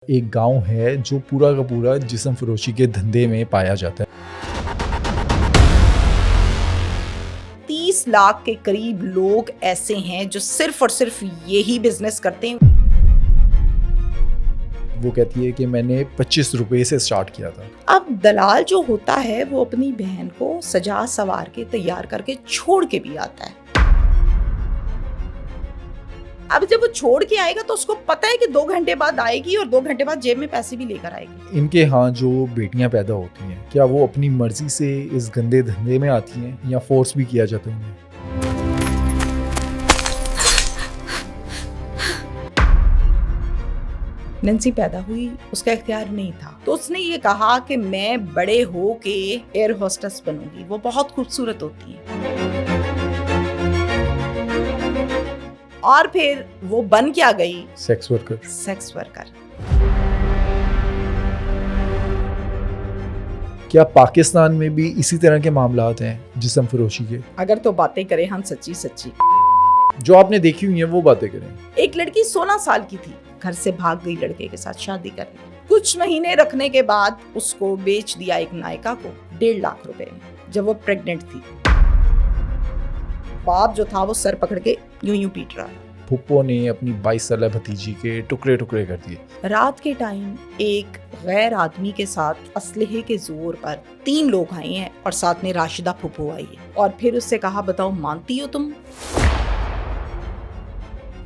ایک گاؤں ہے جو پورا کا پورا جسم فروشی کے دھندے میں پایا جاتا ہے۔ 30 لاکھ کے قریب لوگ ایسے ہیں جو صرف اور صرف یہی بزنس کرتے ہیں۔ وہ کہتی ہے کہ میں نے 25 روپے سے سٹارٹ کیا تھا۔ اب دلال جو ہوتا ہے وہ اپنی بہن کو سجا سوار کے تیار کر کے چھوڑ کے بھی آتا ہے۔ اب جب وہ چھوڑ کے آئے گا تو اس کو پتا ہے کہ 2 گھنٹے بعد آئے گی اور 2 گھنٹے بعد جیب میں پیسے بھی لے کر آئے گی۔ ان کے ہاں جو بیٹیاں پیدا ہوتی ہیں، کیا وہ اپنی مرضی سے اس گندے دھندے میں آتی ہیں یا فورس بھی کیا جاتا ہے انہیں؟ نینسی پیدا ہوئی، اس کا اختیار نہیں تھا، تو اس نے یہ کہا کہ میں بڑے ہو کے ایئر ہوسٹس بنوں گی، وہ بہت خوبصورت ہوتی ہیں۔ اور پھر وہ بن کیا گئی؟ Sex worker. Sex worker. کیا پاکستان میں بھی اسی طرح کے معاملات ہیں جسم فروشی کے؟ اگر تو باتیں کریں ہم سچی سچی، جو آپ نے دیکھی ہوئی ہیں وہ باتیں کریں۔ ایک لڑکی 16 سال کی تھی، گھر سے بھاگ گئی لڑکے کے ساتھ شادی کرنے۔ کچھ مہینے رکھنے کے بعد اس کو بیچ دیا ایک نائکا کو 1.5 لاکھ روپے میں، جب وہ پریگننٹ تھی۔ باپ جو تھا وہ سر پکڑ کے یوں پیٹ رہا تھا۔ پھپھو نے اپنی 22 سالہ بھتیجی کے ٹکڑے ٹکڑے کر دیے۔ رات کے ٹائم ایک غیر آدمی کے ساتھ اسلحے کے زور پر 3 لوگ آئے ہیں اور ساتھ میں راشدہ پھپھو آئی ہے، اور پھر اس سے کہا بتاؤ مانتی ہو تم؟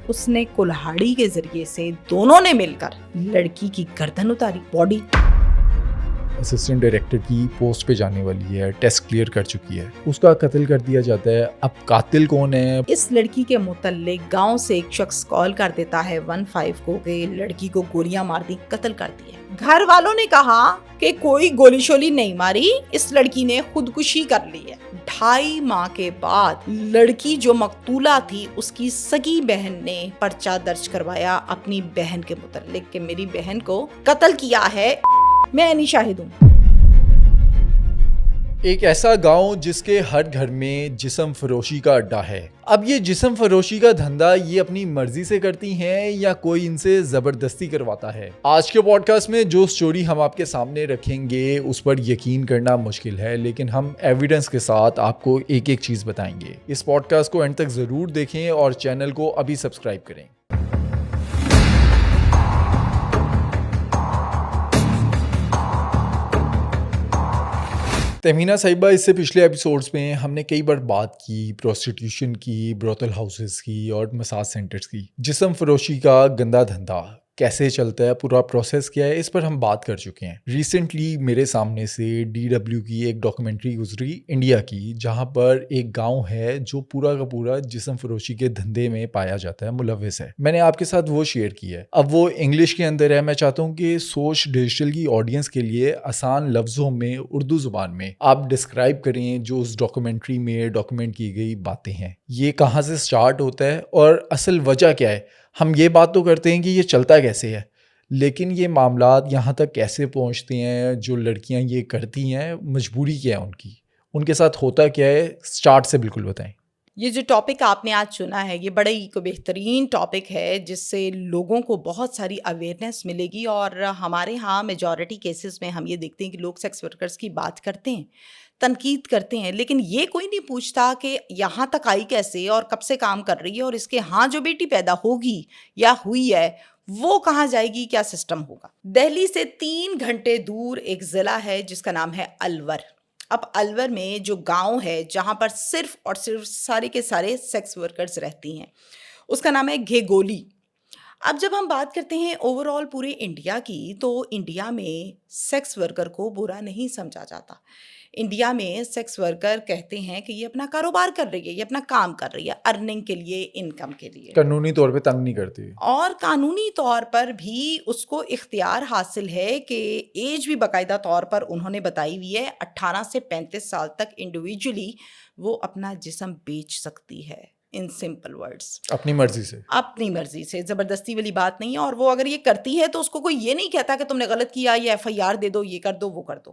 اس نے کلہاڑی کے ذریعے سے دونوں نے مل کر لڑکی کی گردن اتاری، باڈی۔ اسسٹنٹ ڈائریکٹر کی پوسٹ پہ جانے والی ہے، ٹیسٹ کلیئر کر چکی ہے، اس کا قتل کر دیا جاتا ہے۔ اب قاتل کون ہے؟ اس لڑکی کے متعلق گاؤں سے ایک شخص کال کر دیتا ہے 15 کو کہ لڑکی کو گولیاں مار دی، قتل کر دیا۔ گھر والوں نے کہا کہ کوئی گولی شولی نہیں ماری، اس لڑکی نے خودکشی کر لی ہے۔ 2.5 ماہ کے بعد لڑکی جو مقتولہ تھی اس کی سگی بہن نے پرچہ درج کروایا اپنی بہن کے متعلق کہ میری بہن کو قتل کیا ہے، میں نہیں شاہد ہوں۔ ایک ایسا گاؤں جس کے ہر گھر میں جسم فروشی کا اڈا ہے۔ اب یہ جسم فروشی کا دھندا یہ اپنی مرضی سے کرتی ہیں یا کوئی ان سے زبردستی کرواتا ہے؟ آج کے پوڈ کاسٹ میں جو سٹوری ہم آپ کے سامنے رکھیں گے اس پر یقین کرنا مشکل ہے، لیکن ہم ایویڈنس کے ساتھ آپ کو ایک ایک چیز بتائیں گے۔ اس پوڈ کاسٹ کو اینڈ تک ضرور دیکھیں اور چینل کو ابھی سبسکرائب کریں۔ تہمینہ صاحبہ، اس سے پچھلے ایپیسوڈز میں ہم نے کئی بار بات کی پروسٹیٹیوشن کی، بروتل ہاؤسز کی اور مساج سینٹرز کی۔ جسم فروشی کا گندا دھندا کیسے چلتا ہے، پورا پروسیس کیا ہے، اس پر ہم بات کر چکے ہیں۔ ریسنٹلی میرے سامنے سے DW کی ایک ڈاکومنٹری گزری انڈیا کی، جہاں پر ایک گاؤں ہے جو پورا کا پورا جسم فروشی کے دھندے میں پایا جاتا ہے، ملوث ہے۔ میں نے آپ کے ساتھ وہ شیئر کی ہے۔ اب وہ انگلش کے اندر ہے۔ میں چاہتا ہوں کہ سوچ ڈیجیٹل کی آڈینس کے لیے آسان لفظوں میں اردو زبان میں آپ ڈسکرائب کریں جو اس ڈاکومنٹری میں ڈاکومنٹ کی گئی باتیں ہیں۔ یہ کہاں سے سٹارٹ ہوتا ہے اور اصل وجہ کیا ہے؟ ہم یہ بات تو کرتے ہیں کہ یہ چلتا کیسے ہے، لیکن یہ معاملات یہاں تک کیسے پہنچتے ہیں؟ جو لڑکیاں یہ کرتی ہیں مجبوری کیا ہے ان کے ساتھ ہوتا کیا ہے؟ سٹارٹ سے بالکل بتائیں۔ یہ جو ٹاپک آپ نے آج چنا ہے یہ بڑا ہی بہترین ٹاپک ہے، جس سے لوگوں کو بہت ساری اویئرنیس ملے گی۔ اور ہمارے ہاں میجورٹی کیسز میں ہم یہ دیکھتے ہیں کہ لوگ سیکس ورکرز کی بات کرتے ہیں، تنقید کرتے ہیں، لیکن یہ کوئی نہیں پوچھتا کہ یہاں تک آئی کیسے اور کب سے کام کر رہی ہے، اور اس کے ہاں جو بیٹی پیدا ہوگی یا ہوئی ہے وہ کہاں جائے گی، کیا سسٹم ہوگا۔ دہلی سے 3 گھنٹے دور ایک ضلع ہے جس کا نام ہے الور۔ اب الور میں جو گاؤں ہے جہاں پر صرف اور صرف سارے کے سارے سیکس ورکرز رہتی ہیں، اس کا نام ہے گھیگولی۔ اب جب ہم بات کرتے ہیں اوور آل پورے انڈیا کی، تو انڈیا میں سیکس ورکر کو برا نہیں سمجھا جاتا۔ انڈیا میں سیکس ورکر کہتے ہیں کہ یہ اپنا کاروبار کر رہی ہے، یہ اپنا کام کر رہی ہے، ارننگ کے لیے، انکم کے لیے، قانونی طور پہ تنگ نہیں کرتی، اور قانونی طور پر بھی اس کو اختیار حاصل ہے کہ ایج بھی باقاعدہ طور پر انہوں نے بتائی ہوئی ہے، 18 سے 35 سال تک انڈیویجولی وہ اپنا جسم بیچ سکتی ہے۔ ان سمپل ورڈز، اپنی مرضی سے، زبردستی والی بات نہیں ہے۔ اور وہ اگر یہ کرتی ہے تو اس کو کوئی یہ نہیں کہتا کہ تم نے غلط کیا، یہ FIR دے دو، یہ کر دو، وہ کر دو۔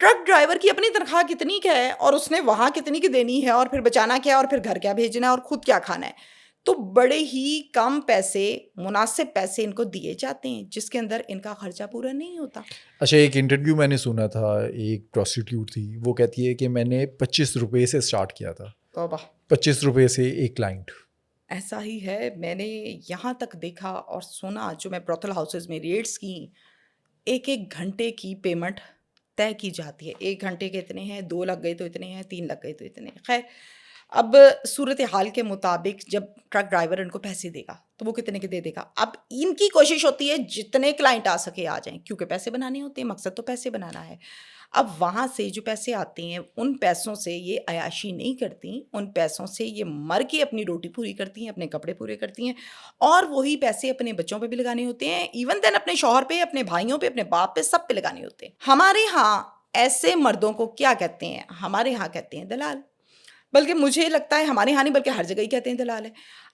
ٹرک ڈرائیور کی اپنی تنخواہ کتنی کیا ہے اور اس نے وہاں کتنی کی دینی ہے اور پھر بچانا کیا ہے اور پھر گھر کیا بھیجنا ہے اور خود کیا کھانا ہے. تو بڑے ہی کم پیسے، مناسب پیسے ان کو دیے جاتے ہیں جس کے اندر ان کا خرچہ پورا نہیں ہوتا. اچھا، ایک انٹرویو میں نے سنا تھا، ایک پروسٹیٹیوٹ تھی، وہ کہتی ہے کہ میں نے 25 روپے سے اسٹارٹ کیا تھا. توبہ. 25 روپے سے ایک کلائنٹ. ایسا ہی ہے. میں نے یہاں تک دیکھا اور سنا جو میں بروتھل ہاؤسز میں ریٹس کی، ایک ایک گھنٹے کی پیمنٹ طے کی جاتی ہے. 1 گھنٹے کے اتنے ہیں، 2 لگ گئے تو اتنے ہیں، 3 لگ گئے تو اتنے ہیں. خیر، اب صورتحال کے مطابق جب ٹرک ڈرائیور ان کو پیسے دے گا تو وہ کتنے کے دے دے گا. اب ان کی کوشش ہوتی ہے جتنے کلائنٹ آ سکے آ جائیں، کیونکہ پیسے بنانے ہوتے ہیں، مقصد تو پیسے بنانا ہے. اب وہاں سے جو پیسے آتے ہیں ان پیسوں سے یہ عیاشی نہیں کرتی، ان پیسوں سے یہ مر کے اپنی روٹی پوری کرتی ہیں، اپنے کپڑے پورے کرتی ہیں، اور وہی پیسے اپنے بچوں پہ بھی لگانے ہوتے ہیں، ایون دین اپنے شوہر پہ، اپنے بھائیوں پہ، اپنے باپ پہ، سب پہ لگانے ہوتے ہیں. ہمارے ہاں ایسے مردوں کو کیا کہتے ہیں؟ ہمارے ہاں کہتے ہیں دلال. بلکہ مجھے لگتا ہے ہمارے ہاں نہیں بلکہ ہر جگہ ہی کہتے ہیں دلال ہے.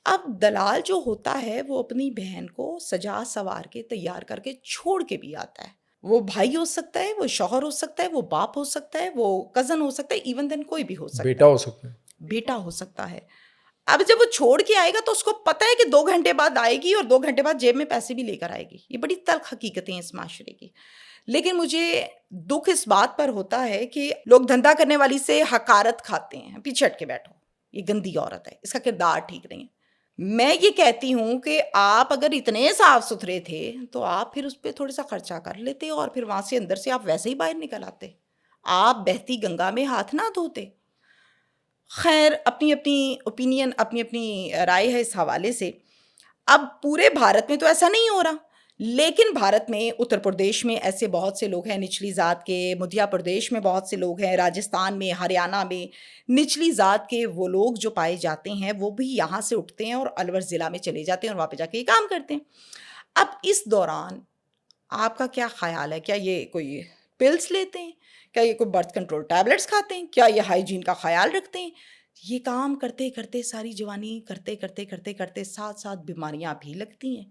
اب دلال جو ہوتا ہے وہ اپنی بہن کو سجا سوار کے تیار کر کے چھوڑ کے بھی آتا ہے. وہ بھائی ہو سکتا ہے، وہ شوہر ہو سکتا ہے، وہ باپ ہو سکتا ہے، وہ کزن ہو سکتا ہے، ایون دین کوئی بھی ہو سکتا بیٹا ہے، ہو سکتا ہے. بیٹا ہو سکتا ہے. اب جب وہ چھوڑ کے آئے گا تو اس کو پتہ ہے کہ 2 گھنٹے بعد آئے گی اور 2 گھنٹے بعد جیب میں پیسے بھی لے کر آئے گی. یہ بڑی تلخ حقیقتیں ہیں اس معاشرے کی. لیکن مجھے دکھ اس بات پر ہوتا ہے کہ لوگ دھندا کرنے والی سے حقارت کھاتے ہیں. پیچھے ہٹ کے بیٹھو، یہ گندی عورت ہے، اس کا کردار ٹھیک نہیں ہے. میں یہ کہتی ہوں کہ آپ اگر اتنے صاف ستھرے تھے تو آپ پھر اس پہ تھوڑا سا خرچہ کر لیتے اور پھر وہاں سے اندر سے آپ ویسے ہی باہر نکل آتے. آپ بہتی گنگا میں ہاتھ نہ دھوتے. خیر، اپنی اپنی اوپینین، اپنی اپنی رائے ہے اس حوالے سے. اب پورے بھارت میں تو ایسا نہیں ہو رہا، لیکن بھارت میں اتر پردیش میں ایسے بہت سے لوگ ہیں نچلی ذات کے، مدھیہ پردیش میں بہت سے لوگ ہیں، راجستھان میں، ہریانہ میں نچلی ذات کے وہ لوگ جو پائے جاتے ہیں وہ بھی یہاں سے اٹھتے ہیں اور الور ضلع میں چلے جاتے ہیں اور وہاں پہ جا کے یہ کام کرتے ہیں. اب اس دوران آپ کا کیا خیال ہے؟ کیا یہ کوئی پلس لیتے ہیں؟ کیا یہ کوئی برتھ کنٹرول ٹیبلٹس کھاتے ہیں؟ کیا یہ ہائیجین کا خیال رکھتے ہیں؟ یہ کام کرتے کرتے ساری جوانی کرتے کرتے کرتے کرتے ساتھ ساتھ بیماریاں بھی لگتی ہیں.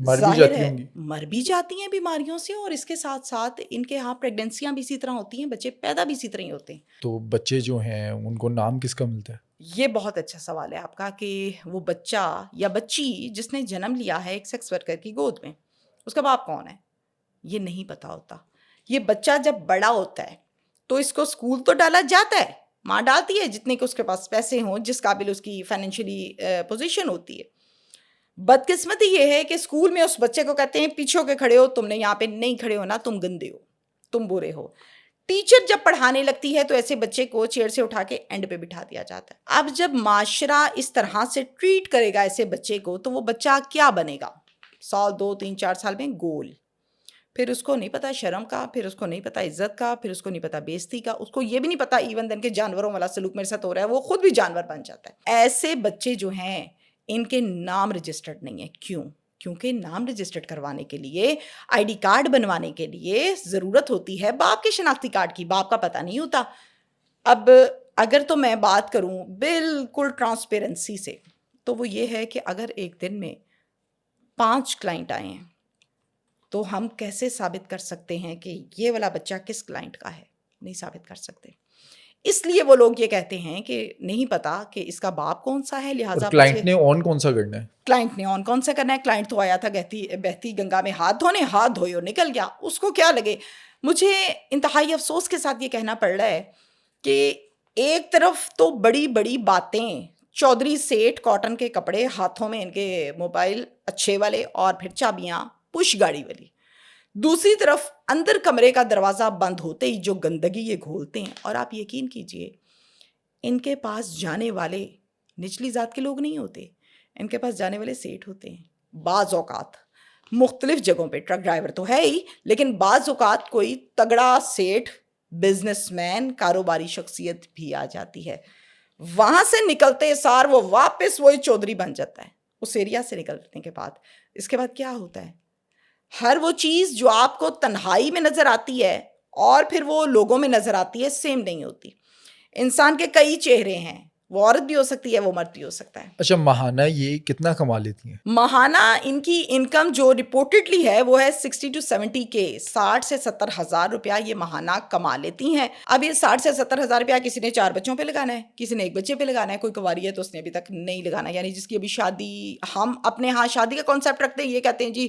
مر بھی ظاہر جاتی ہے ہوں گی. مر بھی جاتی ہیں بیماریوں سے، اور اس کے ساتھ ساتھ ان کے ہاں پریگننسیاں بھی اسی طرح ہوتی ہیں، بچے پیدا بھی اسی طرح ہی ہوتے ہیں. تو بچے جو ہیں ان کو نام کس کا ملتا ہے؟ یہ بہت اچھا سوال ہے آپ کا کہ وہ بچہ یا بچی جس نے جنم لیا ہے ایک سیکس ورکر کی گود میں، اس کا باپ کون ہے یہ نہیں پتا ہوتا. یہ بچہ جب بڑا ہوتا ہے تو اس کو اسکول تو ڈالا جاتا ہے، ماں ڈالتی ہے جتنے کہ اس کے پاس پیسے ہوں، جس قابل اس کی فائنینشلی پوزیشن ہوتی ہے. بدقسمتی یہ ہے کہ اسکول میں اس بچے کو کہتے ہیں پیچھے ہو کے کھڑے ہو، تم نے یہاں پہ نہیں کھڑے ہونا، تم گندے ہو، تم برے ہو. ٹیچر جب پڑھانے لگتی ہے تو ایسے بچے کو چیئر سے اٹھا کے اینڈ پہ بٹھا دیا جاتا ہے. اب جب معاشرہ اس طرح سے ٹریٹ کرے گا ایسے بچے کو تو وہ بچہ کیا بنے گا؟ 100 2 3 4 سال میں گول. پھر اس کو نہیں پتا شرم کا، پھر اس کو نہیں پتا عزت کا، پھر اس کو نہیں پتا بےزتی کا، اس کو یہ بھی نہیں پتا ایون دن کے جانوروں والا سلوک میرے ساتھ ہو رہا ہے، وہ خود بھی جانور بن جاتا ہے. ایسے بچے جو ہیں ان کے نام رجسٹرڈ نہیں ہیں. کیوں؟ کیونکہ نام رجسٹرڈ کروانے کے لیے، آئی ڈی کارڈ بنوانے کے لیے ضرورت ہوتی ہے باپ کے شناختی کارڈ کی. باپ کا پتہ نہیں ہوتا. اب اگر تو میں بات کروں بالکل ٹرانسپیرنسی سے تو وہ یہ ہے کہ اگر ایک دن میں 5 کلائنٹ آئے ہیں تو ہم کیسے ثابت کر سکتے ہیں کہ یہ والا بچہ کس کلائنٹ کا ہے؟ نہیں ثابت کر سکتے. اس لیے وہ لوگ یہ کہتے ہیں کہ نہیں پتا کہ اس کا باپ کون سا ہے، اور لہٰذا کلائنٹ نے آن کون سا کرنا ہے؟ کلائنٹ نے آن کون سا کرنا ہے. کلائنٹ تو آیا تھا بہتی گنگا میں ہاتھ دھونے، ہاتھ دھوئے اور نکل گیا. اس کو کیا لگے. مجھے انتہائی افسوس کے ساتھ یہ کہنا پڑ رہا ہے کہ ایک طرف تو بڑی بڑی باتیں، چودھری سیٹھ کاٹن کے کپڑے، ہاتھوں میں ان کے موبائل اچھے والے اور پھر چابیاں پش گاڑی والی، دوسری طرف اندر کمرے کا دروازہ بند ہوتے ہی جو گندگی یہ گھولتے ہیں. اور آپ یقین کیجئے ان کے پاس جانے والے نچلی ذات کے لوگ نہیں ہوتے، ان کے پاس جانے والے سیٹ ہوتے ہیں. بعض اوقات مختلف جگہوں پہ ٹرک ڈرائیور تو ہے ہی، لیکن بعض اوقات کوئی تگڑا سیٹ، بزنس مین، کاروباری شخصیت بھی آ جاتی ہے. وہاں سے نکلتے سار وہ واپس وہی چودھری بن جاتا ہے. اس ایریا سے نکلنے کے بعد اس کے بعد کیا ہوتا ہے؟ ہر وہ چیز جو آپ کو تنہائی میں نظر آتی ہے اور پھر وہ لوگوں میں نظر آتی ہے سیم نہیں ہوتی. انسان کے کئی چہرے ہیں وہ عورت بھی ہو سکتی ہے، وہ مرد بھی ہو سکتا ہے۔ اچھا، ماہانہ یہ کتنا کما لیتی ہیں؟ ماہانہ ان کی انکم جو رپورٹڈلی ہے وہ ہے 60 to 70 کے، 60 سے 70 ہزار روپیہ یہ ماہانہ کما لیتی ہیں۔ اب یہ 60 سے 70 ہزار روپیہ کسی نے 4 بچوں پہ لگانا ہے، کسی نے 1 بچے پہ لگانا ہے، کوئی کنواری ہے تو اس نے ابھی تک نہیں لگانا، یعنی جس کی ابھی شادی، ہم اپنے ہاں شادی کا کانسیپٹ رکھتے ہیں، یہ کہتے ہیں جی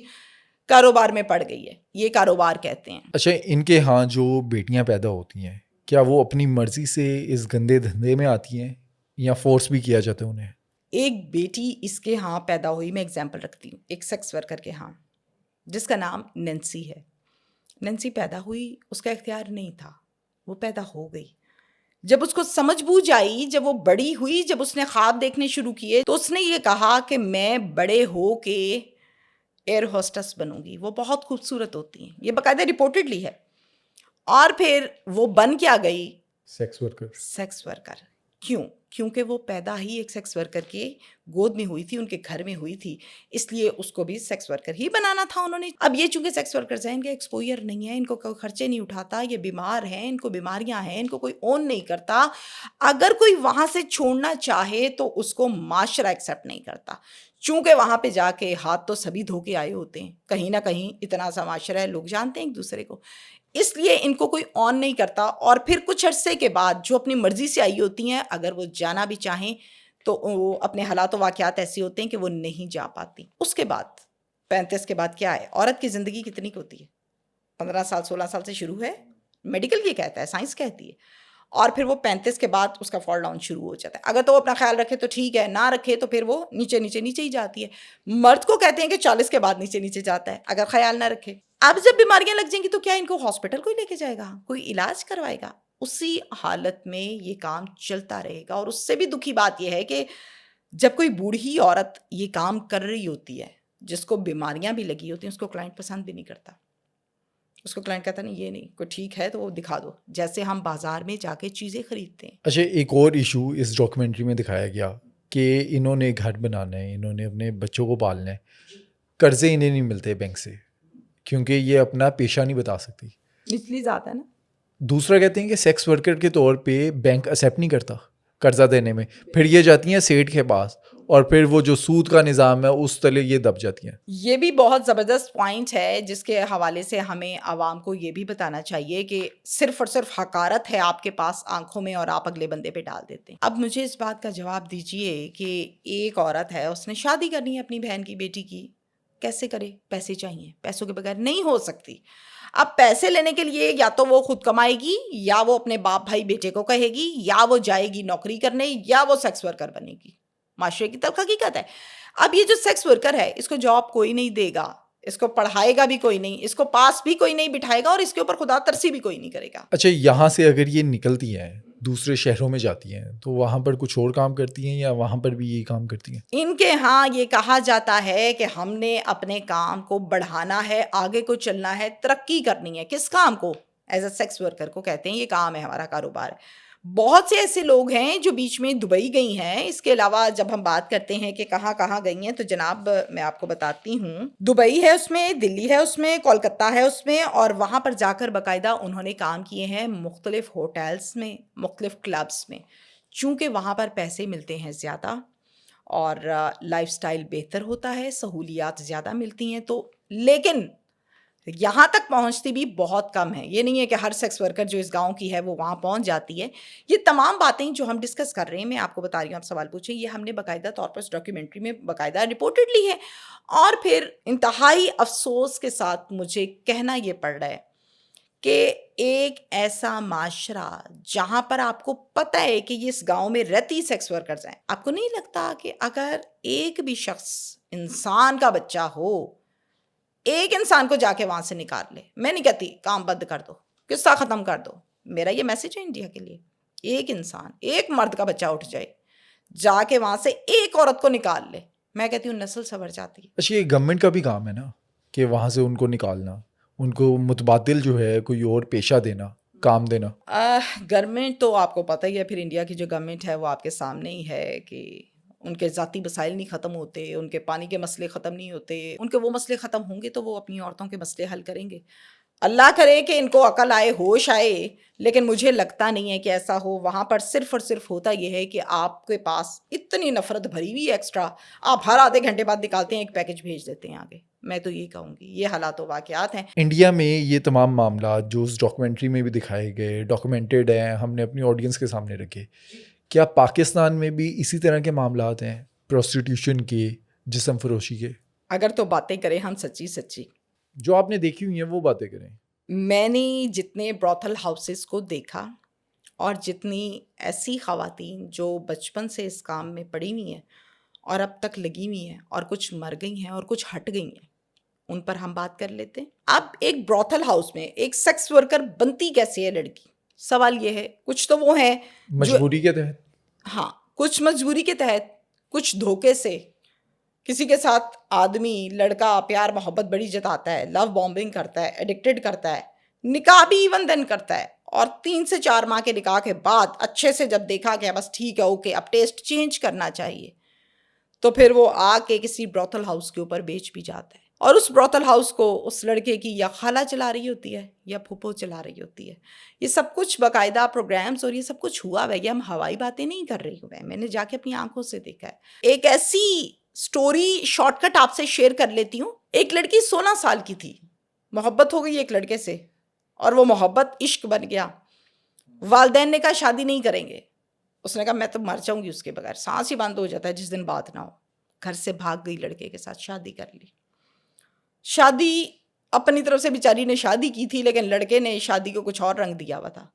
کاروبار میں پڑ گئی ہے، یہ کاروبار کہتے ہیں۔ اچھا، ان کے ہاں جو بیٹیاں پیدا ہوتی ہیں، کیا وہ اپنی مرضی سے اس گندے دھندے میں آتی ہیں یا فورس بھی کیا جاتا ہے انہیں؟ ایک بیٹی اس کے ہاں پیدا ہوئی، میں اگزامپل رکھتی ہوں ایک سیکس ورکر کے ہاں، جس کا نام نینسی ہے۔ نینسی پیدا ہوئی، اس کا اختیار نہیں تھا، وہ پیدا ہو گئی۔ جب اس کو سمجھ بوجھ آئی، جب وہ بڑی ہوئی، جب اس نے خواب دیکھنے شروع کیے، تو اس نے یہ کہا کہ میں بڑے ہو کے ایئر ہوسٹس بنوں گی۔ وہ بہت خوبصورت ہوتی ہیں، یہ باقاعدہ رپورٹڈلی ہے۔ اور پھر وہ بن کیا گئی؟ Sex worker. Sex worker. کیوں؟ کیونکہ وہ پیدا ہی ایک سیکس ورکر کے گود میں ہوئی تھی، ان کے گھر میں ہوئی تھی، اس لیے اس کو بھی سیکس ورکر ہی بنانا تھا انہوں نے۔ اب یہ چونکہ سیکس ورکرز ہیں، ان کا ایکسپوئر نہیں ہے، ان کو کوئی خرچے نہیں اٹھاتا، یہ بیمار ہیں، ان کو بیماریاں ہیں، ان کو کوئی اون نہیں کرتا۔ اگر کوئی وہاں سے چھوڑنا چاہے تو اس کو معاشرہ ایکسیپٹ نہیں کرتا، چونکہ وہاں پہ جا کے ہاتھ تو سبھی دھو کے آئے ہوتے ہیں، کہیں نہ کہیں اتنا سا معاشرہ ہے، لوگ جانتے ہیں ایک دوسرے کو، اس لیے ان کو کوئی آن نہیں کرتا۔ اور پھر کچھ عرصے کے بعد جو اپنی مرضی سے آئی ہوتی ہیں، اگر وہ جانا بھی چاہیں تو وہ اپنے حالات و واقعات ایسے ہوتے ہیں کہ وہ نہیں جا پاتی۔ اس کے بعد 35 کے بعد کیا ہے؟ عورت کی زندگی کتنی کی ہوتی ہے؟ 15 سال 16 سال سے شروع ہے، میڈیکل یہ کہتا ہے، سائنس کہتی ہے، اور پھر وہ 35 کے بعد اس کا فال ڈاؤن شروع ہو جاتا ہے۔ اگر تو وہ اپنا خیال رکھے تو ٹھیک ہے، نہ رکھے تو پھر وہ نیچے نیچے نیچے ہی جاتی ہے۔ مرد کو کہتے ہیں کہ 40 کے بعد نیچے نیچے جاتا ہے اگر خیال نہ رکھے۔ اب جب بیماریاں لگ جائیں گی تو کیا ان کو ہاسپٹل کوئی لے کے جائے گا، کوئی علاج کروائے گا؟ اسی حالت میں یہ کام چلتا رہے گا۔ اور اس سے بھی دکھی بات یہ ہے کہ جب کوئی بوڑھی عورت یہ کام کر رہی ہوتی ہے، جس کو بیماریاں بھی لگی ہوتی ہیں، اس کو کلائنٹ پسند بھی نہیں کرتا۔ اس کو کلائنٹ کہتا نہیں، یہ نہیں، کوئی ٹھیک ہے تو وہ دکھا دو، جیسے ہم بازار میں جا کے چیزیں خریدتے ہیں۔ اچھا، ایک اور ایشو اس ڈاکیومنٹری میں دکھایا گیا کہ انہوں نے گھر بنانا ہے، انہوں نے اپنے بچوں کو پالنا ہے، قرضے انہیں نہیں ملتے بینک سے کیونکہ یہ اپنا پیشہ نہیں بتا سکتی۔ نچلی ذات ہے نا۔ دوسرا کہتے ہیں کہ سیکس ورکر کے طور پہ بینک ایکسیپٹ نہیں کرتا قرضہ دینے میں، پھر یہ جاتی ہیں سیٹ کے پاس اور پھر وہ جو سود کا نظام ہے اس تلے یہ دب جاتی ہیں۔ یہ بھی بہت زبردست پوائنٹ ہے جس کے حوالے سے ہمیں عوام کو یہ بھی بتانا چاہیے کہ صرف اور صرف حقارت ہے آپ کے پاس آنکھوں میں اور آپ اگلے بندے پہ ڈال دیتے ہیں۔ اب مجھے اس بات کا جواب دیجئے کہ ایک عورت ہے، اس نے شادی کرنی ہے اپنی بہن کی بیٹی کی، کیسے کرے؟ پیسے چاہیے، پیسوں کے بغیر نہیں ہو سکتی۔ اب پیسے لینے کے لیے یا تو وہ خود کمائے گی، یا وہ اپنے باپ بھائی بیٹے کو کہے گی، یا وہ جائے گی نوکری کرنے، یا وہ سیکس ورکر بنے گی۔ معاشرے کی تلخ حقیقت ہے۔ اب یہ جو سیکس ورکر ہے، اس کو جاب کوئی نہیں دے گا، اس کو پڑھائے گا بھی کوئی نہیں، اس کو پاس بھی کوئی نہیں بٹھائے گا، اور اس کے اوپر خدا ترسی بھی کوئی نہیں کرے گا۔ اچھا، یہاں سے اگر یہ نکلتی ہیں دوسرے شہروں میں جاتی ہیں تو وہاں پر کچھ اور کام کرتی ہیں یا وہاں پر بھی یہی کام کرتی ہیں؟ ان کے ہاں یہ کہا جاتا ہے کہ ہم نے اپنے کام کو بڑھانا ہے، آگے کو چلنا ہے، ترقی کرنی ہے۔ کس کام کو؟ ایز اے سیکس ورکر کو کہتے ہیں یہ کام ہے، ہمارا کاروبار ہے۔ بہت سے ایسے لوگ ہیں جو بیچ میں دبئی گئی ہیں۔ اس کے علاوہ جب ہم بات کرتے ہیں کہ کہاں کہاں گئی ہیں تو جناب میں آپ کو بتاتی ہوں، دبئی ہے اس میں، دلی ہے اس میں، کولکتہ ہے اس میں، اور وہاں پر جا کر باقاعدہ انہوں نے کام کیے ہیں مختلف ہوٹلز میں، مختلف کلبز میں، چونکہ وہاں پر پیسے ملتے ہیں زیادہ اور لائف سٹائل بہتر ہوتا ہے، سہولیات زیادہ ملتی ہیں، تو لیکن یہاں تک پہنچتی بھی بہت کم ہے۔ یہ نہیں ہے کہ ہر سیکس ورکر جو اس گاؤں کی ہے وہ وہاں پہنچ جاتی ہے۔ یہ تمام باتیں جو ہم ڈسکس کر رہے ہیں، میں آپ کو بتا رہی ہوں، آپ سوال پوچھیں، یہ ہم نے باقاعدہ طور پر اس ڈاکیومنٹری میں باقاعدہ رپورٹڈلی ہے۔ اور پھر انتہائی افسوس کے ساتھ مجھے کہنا یہ پڑ رہا ہے کہ ایک ایسا معاشرہ جہاں پر آپ کو پتہ ہے کہ یہ اس گاؤں میں رہتی سیکس ورکرز ہیں، آپ کو نہیں لگتا کہ اگر ایک بھی شخص انسان کا بچہ ہو، ایک انسان کو جا کے وہاں سے نکال لے، میں نہیں کہتی کام بند کر دو، قصہ ختم کر دو، میرا یہ میسج ہے انڈیا کے لیے، ایک انسان، ایک مرد کا بچہ اٹھ جائے، جا کے وہاں سے ایک عورت کو نکال لے، میں کہتی ہوں نسل سنور جاتی ہے۔ اچھا، یہ گورنمنٹ کا بھی کام ہے نا کہ وہاں سے ان کو نکالنا، ان کو متبادل جو ہے کوئی اور پیشہ دینا، کام دینا۔ گورنمنٹ تو آپ کو پتہ ہی ہے، پھر انڈیا کی جو گورنمنٹ ہے وہ آپ کے سامنے ہی ہے کہ ان کے ذاتی مسائل نہیں ختم ہوتے، ان کے پانی کے مسئلے ختم نہیں ہوتے، ان کے وہ مسئلے ختم ہوں گے تو وہ اپنی عورتوں کے مسئلے حل کریں گے۔ اللہ کرے کہ ان کو عقل آئے، ہوش آئے، لیکن مجھے لگتا نہیں ہے کہ ایسا ہو. وہاں پر صرف اور صرف ہوتا یہ ہے کہ آپ کے پاس اتنی نفرت بھری ہوئی ایکسٹرا، آپ ہر آدھے گھنٹے بعد نکالتے ہیں، ایک پیکج بھیج دیتے ہیں آگے. میں تو یہ کہوں گی یہ حالات و واقعات ہیں. انڈیا میں یہ تمام معاملات جو اس ڈاکومنٹری میں بھی دکھائے گئے، ڈاکومنٹڈ ہیں، ہم نے اپنی آڈینس کے سامنے رکھے. کیا پاکستان میں بھی اسی طرح کے معاملات ہیں، پروسٹیٹیوشن کے، جسم فروشی کے؟ اگر تو باتیں کریں ہم سچی سچی، جو آپ نے دیکھی ہوئی ہیں وہ باتیں کریں. میں نے جتنے براثل ہاؤسز کو دیکھا اور جتنی ایسی خواتین جو بچپن سے اس کام میں پڑی ہوئی ہیں اور اب تک لگی ہوئی ہیں اور کچھ مر گئی ہیں اور کچھ ہٹ گئی ہیں، ان پر ہم بات کر لیتے ہیں. اب ایک براثل ہاؤس میں ایک سیکس ورکر بنتی کیسے ہے لڑکی؟ سوال یہ ہے. کچھ تو وہ ہیں جو مجبوری کے تحت، ہاں، کچھ مجبوری کے تحت، کچھ دھوکے سے. کسی کے ساتھ آدمی لڑکا پیار محبت بڑی جتاتا ہے، لو بامبنگ کرتا ہے، ایڈکٹڈ کرتا ہے، نکاح بھی ایون دن کرتا ہے، اور 3 سے 4 ماہ کے نکاح کے بعد اچھے سے جب دیکھا کہ بس ٹھیک ہے، اوکے اب ٹیسٹ چینج کرنا چاہیے، تو پھر وہ آ کے کسی براثل ہاؤس کے اوپر بیچ بھی جاتا ہے. اور اس براثل ہاؤس کو اس لڑکے کی یا خالہ چلا رہی ہوتی ہے یا پھوپھو چلا رہی ہوتی ہے. یہ سب کچھ باقاعدہ پروگرامز اور یہ سب کچھ ہوا ہے. یہ ہم ہوائی باتیں نہیں کر رہی ہوئے ہیں، میں نے جا کے اپنی آنکھوں سے دیکھا ہے. ایک ایسی سٹوری شارٹ کٹ آپ سے شیئر کر لیتی ہوں. ایک لڑکی 16 سال کی تھی، محبت ہو گئی ایک لڑکے سے، اور وہ محبت عشق بن گیا. والدین نے کہا شادی نہیں کریں گے. اس نے کہا میں تو مر جاؤں گی اس کے بغیر، سانس ہی بند ہو جاتا ہے جس دن بات نہ ہو. گھر سے بھاگ گئی، لڑکے کے ساتھ شادی کر لی. شادی اپنی طرف سے بیچاری نے شادی کی تھی، لیکن لڑکے نے شادی کو کچھ اور رنگ دیا ہوا تھا.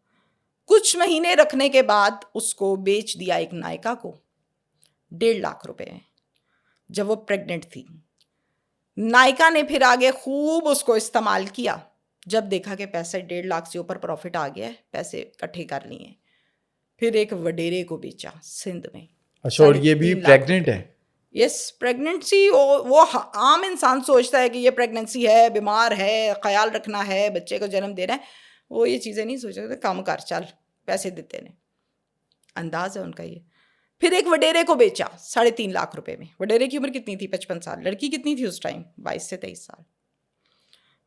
کچھ مہینے رکھنے کے بعد اس کو بیچ دیا ایک نائکا کو 1.5 لاکھ روپے میں، جب وہ پریگننٹ تھی. نائکا نے پھر آگے خوب اس کو استعمال کیا. جب دیکھا کہ پیسے 1.5 لاکھ سے اوپر پروفٹ آ گیا ہے، پیسے اکٹھے کر لیے، پھر ایک وڈیرے کو بیچا سندھ میں. اچھا، اور یہ بھی 3.5 لاکھ پریگننٹ ہے؟ یس، پریگننسی. وہ عام انسان سوچتا ہے کہ یہ پریگننسی ہے، بیمار ہے، خیال رکھنا ہے، بچے کو جنم دینا ہے. وہ یہ چیزیں نہیں سوچ رہے. کام کر، چل پیسے دیتے نے، انداز ہے ان کا یہ. پھر ایک وڈیرے کو بیچا 3.5 لاکھ روپے میں. وڈیرے کی عمر کتنی تھی؟ 55 سال. لڑکی کتنی تھی اس ٹائم؟ 22 سے 23 سال.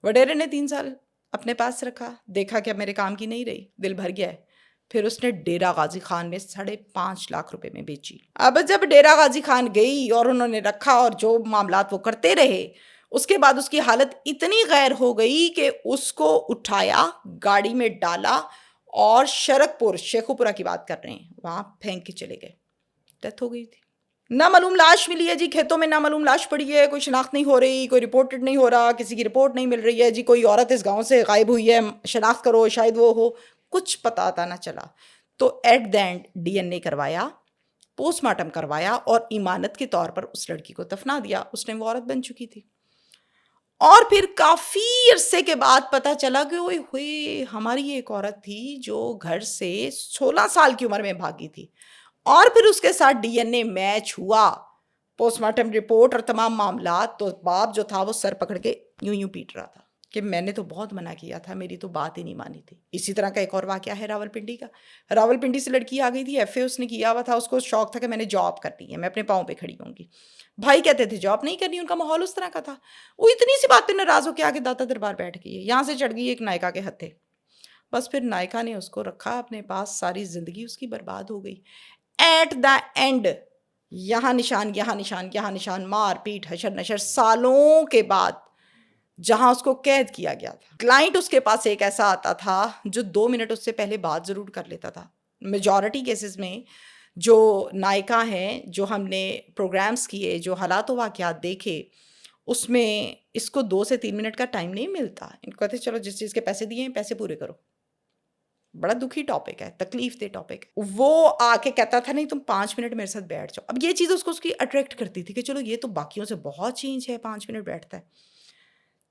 وڈیرے نے 3 سال اپنے پاس رکھا، دیکھا کہ اب میرے کام کی نہیں رہی، دل بھر گیا ہے. پھر اس نے ڈیرا غازی خان میں 5.5 لاکھ روپے میں بیچی. اب جب ڈیرا غازی خان گئی اور انہوں نے رکھا اور جو معاملات وہ کرتے رہے، اس کے بعد اس کی حالت اتنی غیر ہو گئی کہ اس کو اٹھایا، گاڑی میں ڈالا اور شرک پور، شیخوپورہ کی بات کر رہے ہیں، وہاں پھینک کے چلے گئے. ڈیتھ ہو گئی تھی. نامعلوم لاش ملی ہے جی، کھیتوں میں نامعلوم لاش پڑی ہے، کوئی شناخت نہیں ہو رہی، کوئی رپورٹڈ نہیں ہو رہا، کسی کی رپورٹ نہیں مل رہی ہے جی. کوئی عورت اس گاؤں سے غائب ہوئی ہے، شناخت کرو، شاید وہ ہو. کچھ پتہ نہ چلا. تو ایٹ دی اینڈ DNA کروایا، پوسٹ مارٹم کروایا اور ایمانت کے طور پر اس لڑکی کو دفنا دیا. اس نے وہ عورت بن چکی تھی. اور پھر کافی عرصے کے بعد پتہ چلا کہ اوئے ہوئے ہماری ایک عورت تھی جو گھر سے 16 سال کی عمر میں بھاگی تھی. اور پھر اس کے ساتھ DNA میچ ہوا، پوسٹ مارٹم رپورٹ اور تمام معاملات. تو باپ جو تھا وہ سر پکڑ کے یوں یوں پیٹ رہا تھا کہ میں نے تو بہت منع کیا تھا، میری تو بات ہی نہیں مانی تھی. اسی طرح کا ایک اور واقعہ ہے راولپنڈی کا. راولپنڈی سے لڑکی آ گئی تھی، FA اس نے کیا ہوا تھا. اس کو شوق تھا کہ میں نے جاب کرنی ہے، میں اپنے پاؤں پہ کھڑی ہوں گی. بھائی کہتے تھے جاب نہیں کرنی، ان کا ماحول اس طرح کا تھا. وہ اتنی سی بات پہ ناراض ہو کے آگے داتا دربار بیٹھ گئی ہے. یہاں سے چڑھ گئی ایک نائکا کے ہتھے. بس پھر نائکا نے اس کو رکھا اپنے پاس، ساری زندگی اس کی برباد ہو گئی. ایٹ دا اینڈ یہاں نشان، یہاں نشان، یہاں نشان، مار پیٹ، حشر نشر. سالوں کے بعد جہاں اس کو قید کیا گیا تھا، کلائنٹ اس کے پاس ایک ایسا آتا تھا جو 2 منٹ اس سے پہلے بات ضرور کر لیتا تھا. میجورٹی کیسز میں جو نائکا ہیں، جو ہم نے پروگرامز کیے، جو حالات و واقعات دیکھے، اس میں اس کو 2 سے 3 منٹ کا ٹائم نہیں ملتا. ان کو کہتے چلو جس چیز کے پیسے دیے ہیں پیسے پورے کرو. بڑا دکھی ٹاپک ہے، تکلیف دہ ٹاپک. وہ آ کے کہتا تھا نہیں تم 5 منٹ میرے ساتھ بیٹھ جاؤ. اب یہ چیز اس کو اس کی اٹریکٹ کرتی تھی کہ چلو یہ تو باقیوں سے بہت چینج ہے، 5 منٹ بیٹھتا ہے.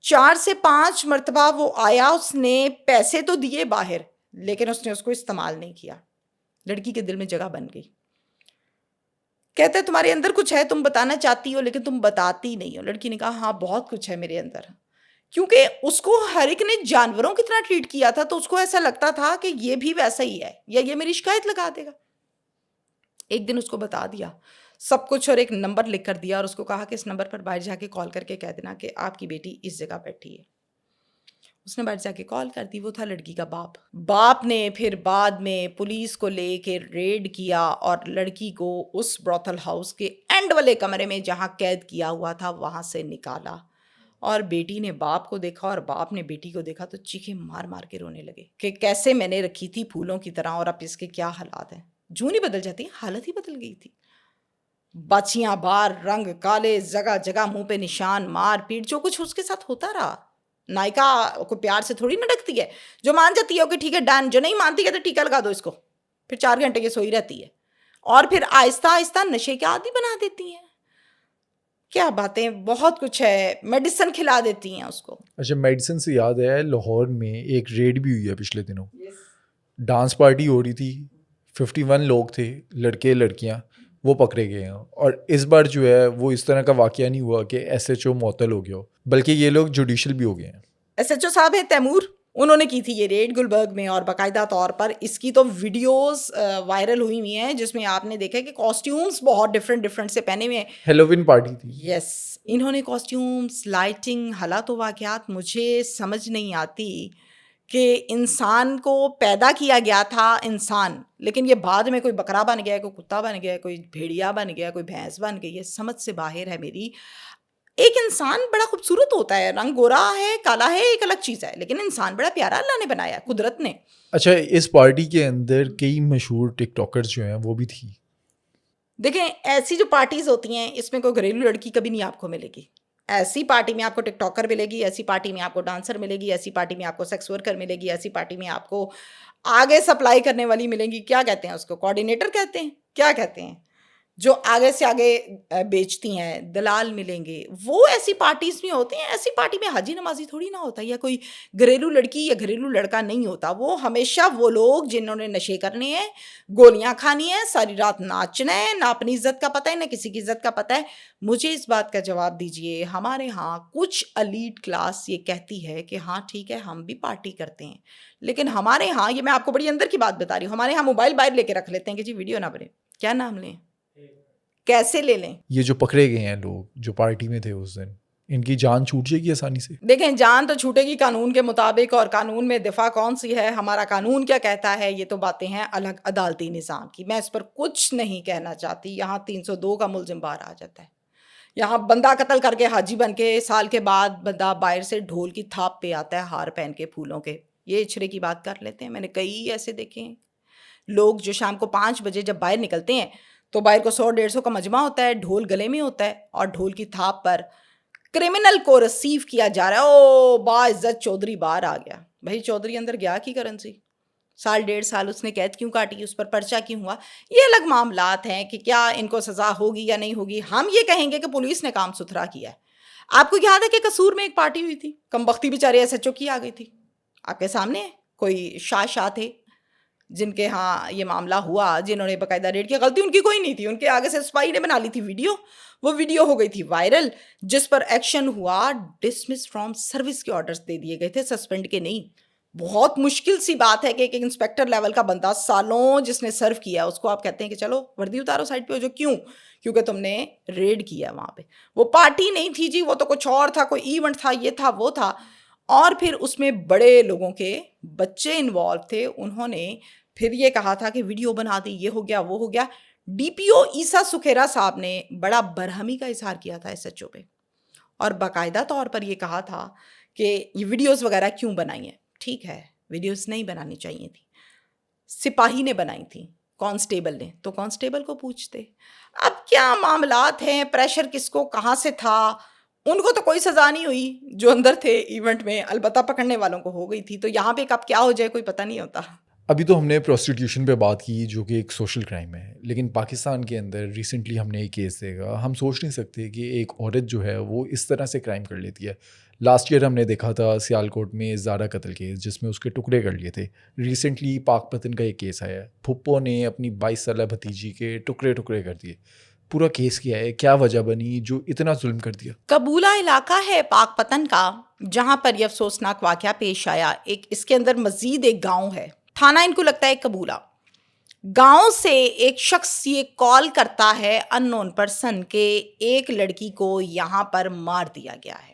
4 سے 5 مرتبہ وہ آیا، اس نے پیسے تو دیے باہر، لیکن اس نے اس کو استعمال نہیں کیا. لڑکی کے دل میں جگہ بن گئی. کہتے تمہارے اندر کچھ ہے، تم بتانا چاہتی ہو لیکن تم بتاتی نہیں ہو. لڑکی نے کہا ہاں بہت کچھ ہے میرے اندر. کیونکہ اس کو ہر ایک نے جانوروں کی طرح ٹریٹ کیا تھا، تو اس کو ایسا لگتا تھا کہ یہ بھی ویسا ہی ہے یا یہ میری شکایت لگا دے گا. ایک دن اس کو بتا دیا سب کچھ اور ایک نمبر لکھ کر دیا اور اس کو کہا کہ اس نمبر پر باہر جا کے کال کر کے کہہ دینا کہ آپ کی بیٹی اس جگہ بیٹھی ہے. اس نے باہر جا کے کال کر دی. وہ تھا لڑکی کا باپ نے پھر بعد میں پولیس کو لے کے ریڈ کیا اور لڑکی کو اس بروتھل ہاؤس کے اینڈ والے کمرے میں جہاں قید کیا ہوا تھا وہاں سے نکالا. اور بیٹی نے باپ کو دیکھا اور باپ نے بیٹی کو دیکھا تو چیخے مار مار کے رونے لگے کہ کیسے میں نے رکھی تھی پھولوں کی طرح اور اب اس کے کیا حالات ہیں. جو نہیں بدل جاتی، حالت ہی بدل گئی تھی. بچیاں بار، رنگ کالے، جگہ جگہ منہ پہ نشان، مار پیٹ، جو کچھ اس کے ساتھ ہوتا رہا. نائکا کو پیار سے تھوڑی نہ ڈکتی ہے. جو مان جاتی ہے کہ ٹھیک ہے ڈن، جو نہیں مانتی ہے تو ٹیکا لگا دو اس کو، پھر 4 گھنٹے کی سوئی رہتی ہے اور پھر آہستہ آہستہ نشے کے عادی بنا دیتی ہیں. کیا باتیں، بہت کچھ ہے، میڈیسن کھلا دیتی ہیں اس کو. اچھا، میڈیسن سے یاد ہے لاہور میں ایک ریڈ بھی ہوئی ہے پچھلے دنوں. ڈانس پارٹی ہو رہی تھی، 51 لوگ تھے، لڑکے لڑکیاں، وہ پکڑے گئے ہیں. اور اس بار جو ہے وہ اس طرح کا واقعہ نہیں ہوا کہ ایس ایچ او معطل ہو گیا ہو، بلکہ یہ لوگ جوڈیشل بھی ہو گئے ہیں. ایس ایچ او صاحب ہیں تیمور، انہوں نے کی تھی یہ ریڈ گلبرگ میں، اور باقاعدہ طور پر اس کی تو ویڈیوز وائرل ہوئی ہوئی ہیں جس میں آپ نے دیکھا کہ کاسٹیومز بہت ڈفرینٹ سے پہنے ہوئے ہیں. ہیلووین پارٹی تھی. یس، انہوں نے کاسٹیومز، لائٹنگ، حالات و واقعات. مجھے سمجھ نہیں آتی کہ انسان کو پیدا کیا گیا تھا انسان، لیکن یہ بعد میں کوئی بکرا بن گیا، کوئی کتا بن گیا، کوئی بھیڑیا بن گیا، کوئی بھینس بن گئی. یہ سمجھ سے باہر ہے میری. ایک انسان بڑا خوبصورت ہوتا ہے، رنگ گورا ہے کالا ہے ایک الگ چیز ہے، لیکن انسان بڑا پیارا اللہ نے بنایا، قدرت نے. اچھا، اس پارٹی کے اندر کئی مشہور ٹک ٹاکرز جو ہیں وہ بھی تھی. دیکھیں، ایسی جو پارٹیز ہوتی ہیں اس میں کوئی گھریلو لڑکی کبھی نہیں آپ کو ملے گی. ایسی پارٹی میں آپ کو ٹک ٹاکر ملے گی، ایسی پارٹی میں آپ کو ڈانسر ملے گی، ایسی پارٹی میں آپ کو سیکس ورکر ملے گی، ایسی پارٹی میں آپ کو آگے سپلائی کرنے والی ملیں گی. کیا کہتے ہیں اس کو؟ کوآرڈینیٹر کہتے ہیں، کیا کہتے ہیں، جو آگے سے آگے بیچتی ہیں، دلال ملیں گے. وہ ایسی پارٹیز میں ہوتے ہیں. ایسی پارٹی میں حاجی نمازی تھوڑی نہ ہوتا، یا کوئی گھریلو لڑکی یا گھریلو لڑکا نہیں ہوتا. وہ ہمیشہ وہ لوگ جنہوں نے نشے کرنے ہیں، گولیاں کھانی ہیں، ساری رات ناچنا ہے، نہ اپنی عزت کا پتہ ہے نہ کسی کی عزت کا پتہ ہے. مجھے اس بات کا جواب دیجئے، ہمارے ہاں کچھ ایلیٹ کلاس یہ کہتی ہے کہ ہاں ٹھیک ہے ہم بھی پارٹی کرتے ہیں، لیکن ہمارے ہاں، یہ میں آپ کو بڑی اندر کی بات بتا رہی ہوں، ہمارے ہاں موبائل باہر لے کے رکھ لیتے ہیں کہ جی ویڈیو نہ بنے. کیا نام لیں، کیسے لے لیں؟ یہ جو پکڑے گئے ہیں لوگ جو پارٹی میں تھے اس دن، ان کی جان چھوٹ جائے گی آسانی سے؟ دیکھیں، جان تو چھوٹے گی قانون کے مطابق، اور قانون میں دفاع کون سی ہے، ہمارا قانون کیا کہتا ہے، یہ تو باتیں ہیں الگ عدالتی نظام کی. میں اس پر کچھ نہیں کہنا چاہتی. یہاں 302 کا ملزم باہر آ جاتا ہے. یہاں بندہ قتل کر کے حاجی بن کے سال کے بعد بندہ باہر سے ڈھول کی تھاپ پہ آتا ہے، ہار پہن کے پھولوں کے. یہ اچھرے کی بات کر لیتے ہیں. میں نے کئی ایسے دیکھے ہیں لوگ جو شام کو 5 بجے جب باہر نکلتے ہیں تو باہر کو 100-150 کا مجمع ہوتا ہے، ڈھول گلے میں ہوتا ہے، اور ڈھول کی تھاپ پر کرمنل کو ریسیو کیا جا رہا ہے. او باعزت چودھری باہر آ گیا. بھائی چودھری اندر گیا کی کرنسی، 1.5 سال اس نے قید کیوں کاٹی، اس پر پرچہ کیوں ہوا، یہ الگ معاملات ہیں کہ کیا ان کو سزا ہوگی یا نہیں ہوگی. ہم یہ کہیں گے کہ پولیس نے کام ستھرا کیا ہے. آپ کو یاد ہے کہ قصور میں ایک پارٹی ہوئی تھی، کم بختی بیچارے ایس ایچ او کی آ گئی تھی، آپ کے سامنے ہے. کوئی شاہ تھے جن کے ہاں یہ معاملہ ہوا، جنہوں نے باقاعدہ ریڈ کیا. غلطی ان کی کوئی نہیں تھی، ان کے آگے سے سپاہی نے بنا لی تھی ویڈیو. وہ ویڈیو ہو گئی تھی وائرل، جس پر ایکشن ہوا، ڈسمس فرام سروس کے آرڈرز دے دیے گئے تھے، سسپینڈ کے نہیں. بہت مشکل سی بات ہے کہ ایک انسپیکٹر لیول کا بندہ سالوں جس نے سرو کیا، اس کو آپ کہتے ہیں کہ چلو وردی اتارو سائڈ پہ ہو. جو کیوں؟ کیونکہ تم نے ریڈ کیا وہاں پہ. وہ پارٹی نہیں تھی جی، وہ تو کچھ اور تھا، کوئی ایونٹ تھا، یہ تھا وہ تھا. اور پھر اس میں بڑے لوگوں کے بچے انوالو تھے. انہوں نے پھر یہ کہا تھا کہ ویڈیو بنا دی، یہ ہو گیا وہ ہو گیا. ڈی پی او عیسیٰ سکھیرا صاحب نے بڑا برہمی کا اظہار کیا تھا ایس ایچ او پہ، اور باقاعدہ طور پر یہ کہا تھا کہ یہ ویڈیوز وغیرہ کیوں بنائی ہیں. ٹھیک ہے، ویڈیوز نہیں بنانی چاہیے تھی، سپاہی نے بنائی تھی، کانسٹیبل نے، تو کانسٹیبل کو پوچھتے. اب کیا معاملات ہیں، پریشر کس کو کہاں سے تھا. ان کو تو کوئی سزا نہیں ہوئی جو اندر تھے ایونٹ میں، البتہ پکڑنے والوں کو ہو گئی تھی. تو یہاں پہ کب کیا ہو جائے کوئی پتہ نہیں ہوتا. ابھی تو ہم نے پروسٹیٹیوشن پہ بات کی جو کہ ایک سوشل کرائم ہے، لیکن پاکستان کے اندر ریسنٹلی ہم نے ایک کیس دیکھا. ہم سوچ نہیں سکتے کہ ایک عورت جو ہے وہ اس طرح سے کرائم کر لیتی ہے. لاسٹ ایئر ہم نے دیکھا تھا سیالکوٹ میں زارا قتل کیس، جس میں اس کے ٹکڑے کر لیے تھے. ریسنٹلی پاک پتن کا ایک کیس آیا ہے، پھپھو نے اپنی 22 سالہ بھتیجی کے ٹکڑے کر دیے. پورا کیس کیا ہے، کیا وجہ بنی جو اتنا ظلم کر دیا؟ قبولہ علاقہ ہے پاک پتن کا، جہاں پر یہ افسوسناک واقعہ پیش آیا. اس کے اندر مزید ایک گاؤں ہے، تھانہ ان کو لگتا ہے قبولہ. گاؤں سے ایک شخص یہ کال کرتا ہے ان نون پرسن کہ ایک لڑکی کو یہاں پر مار دیا گیا ہے.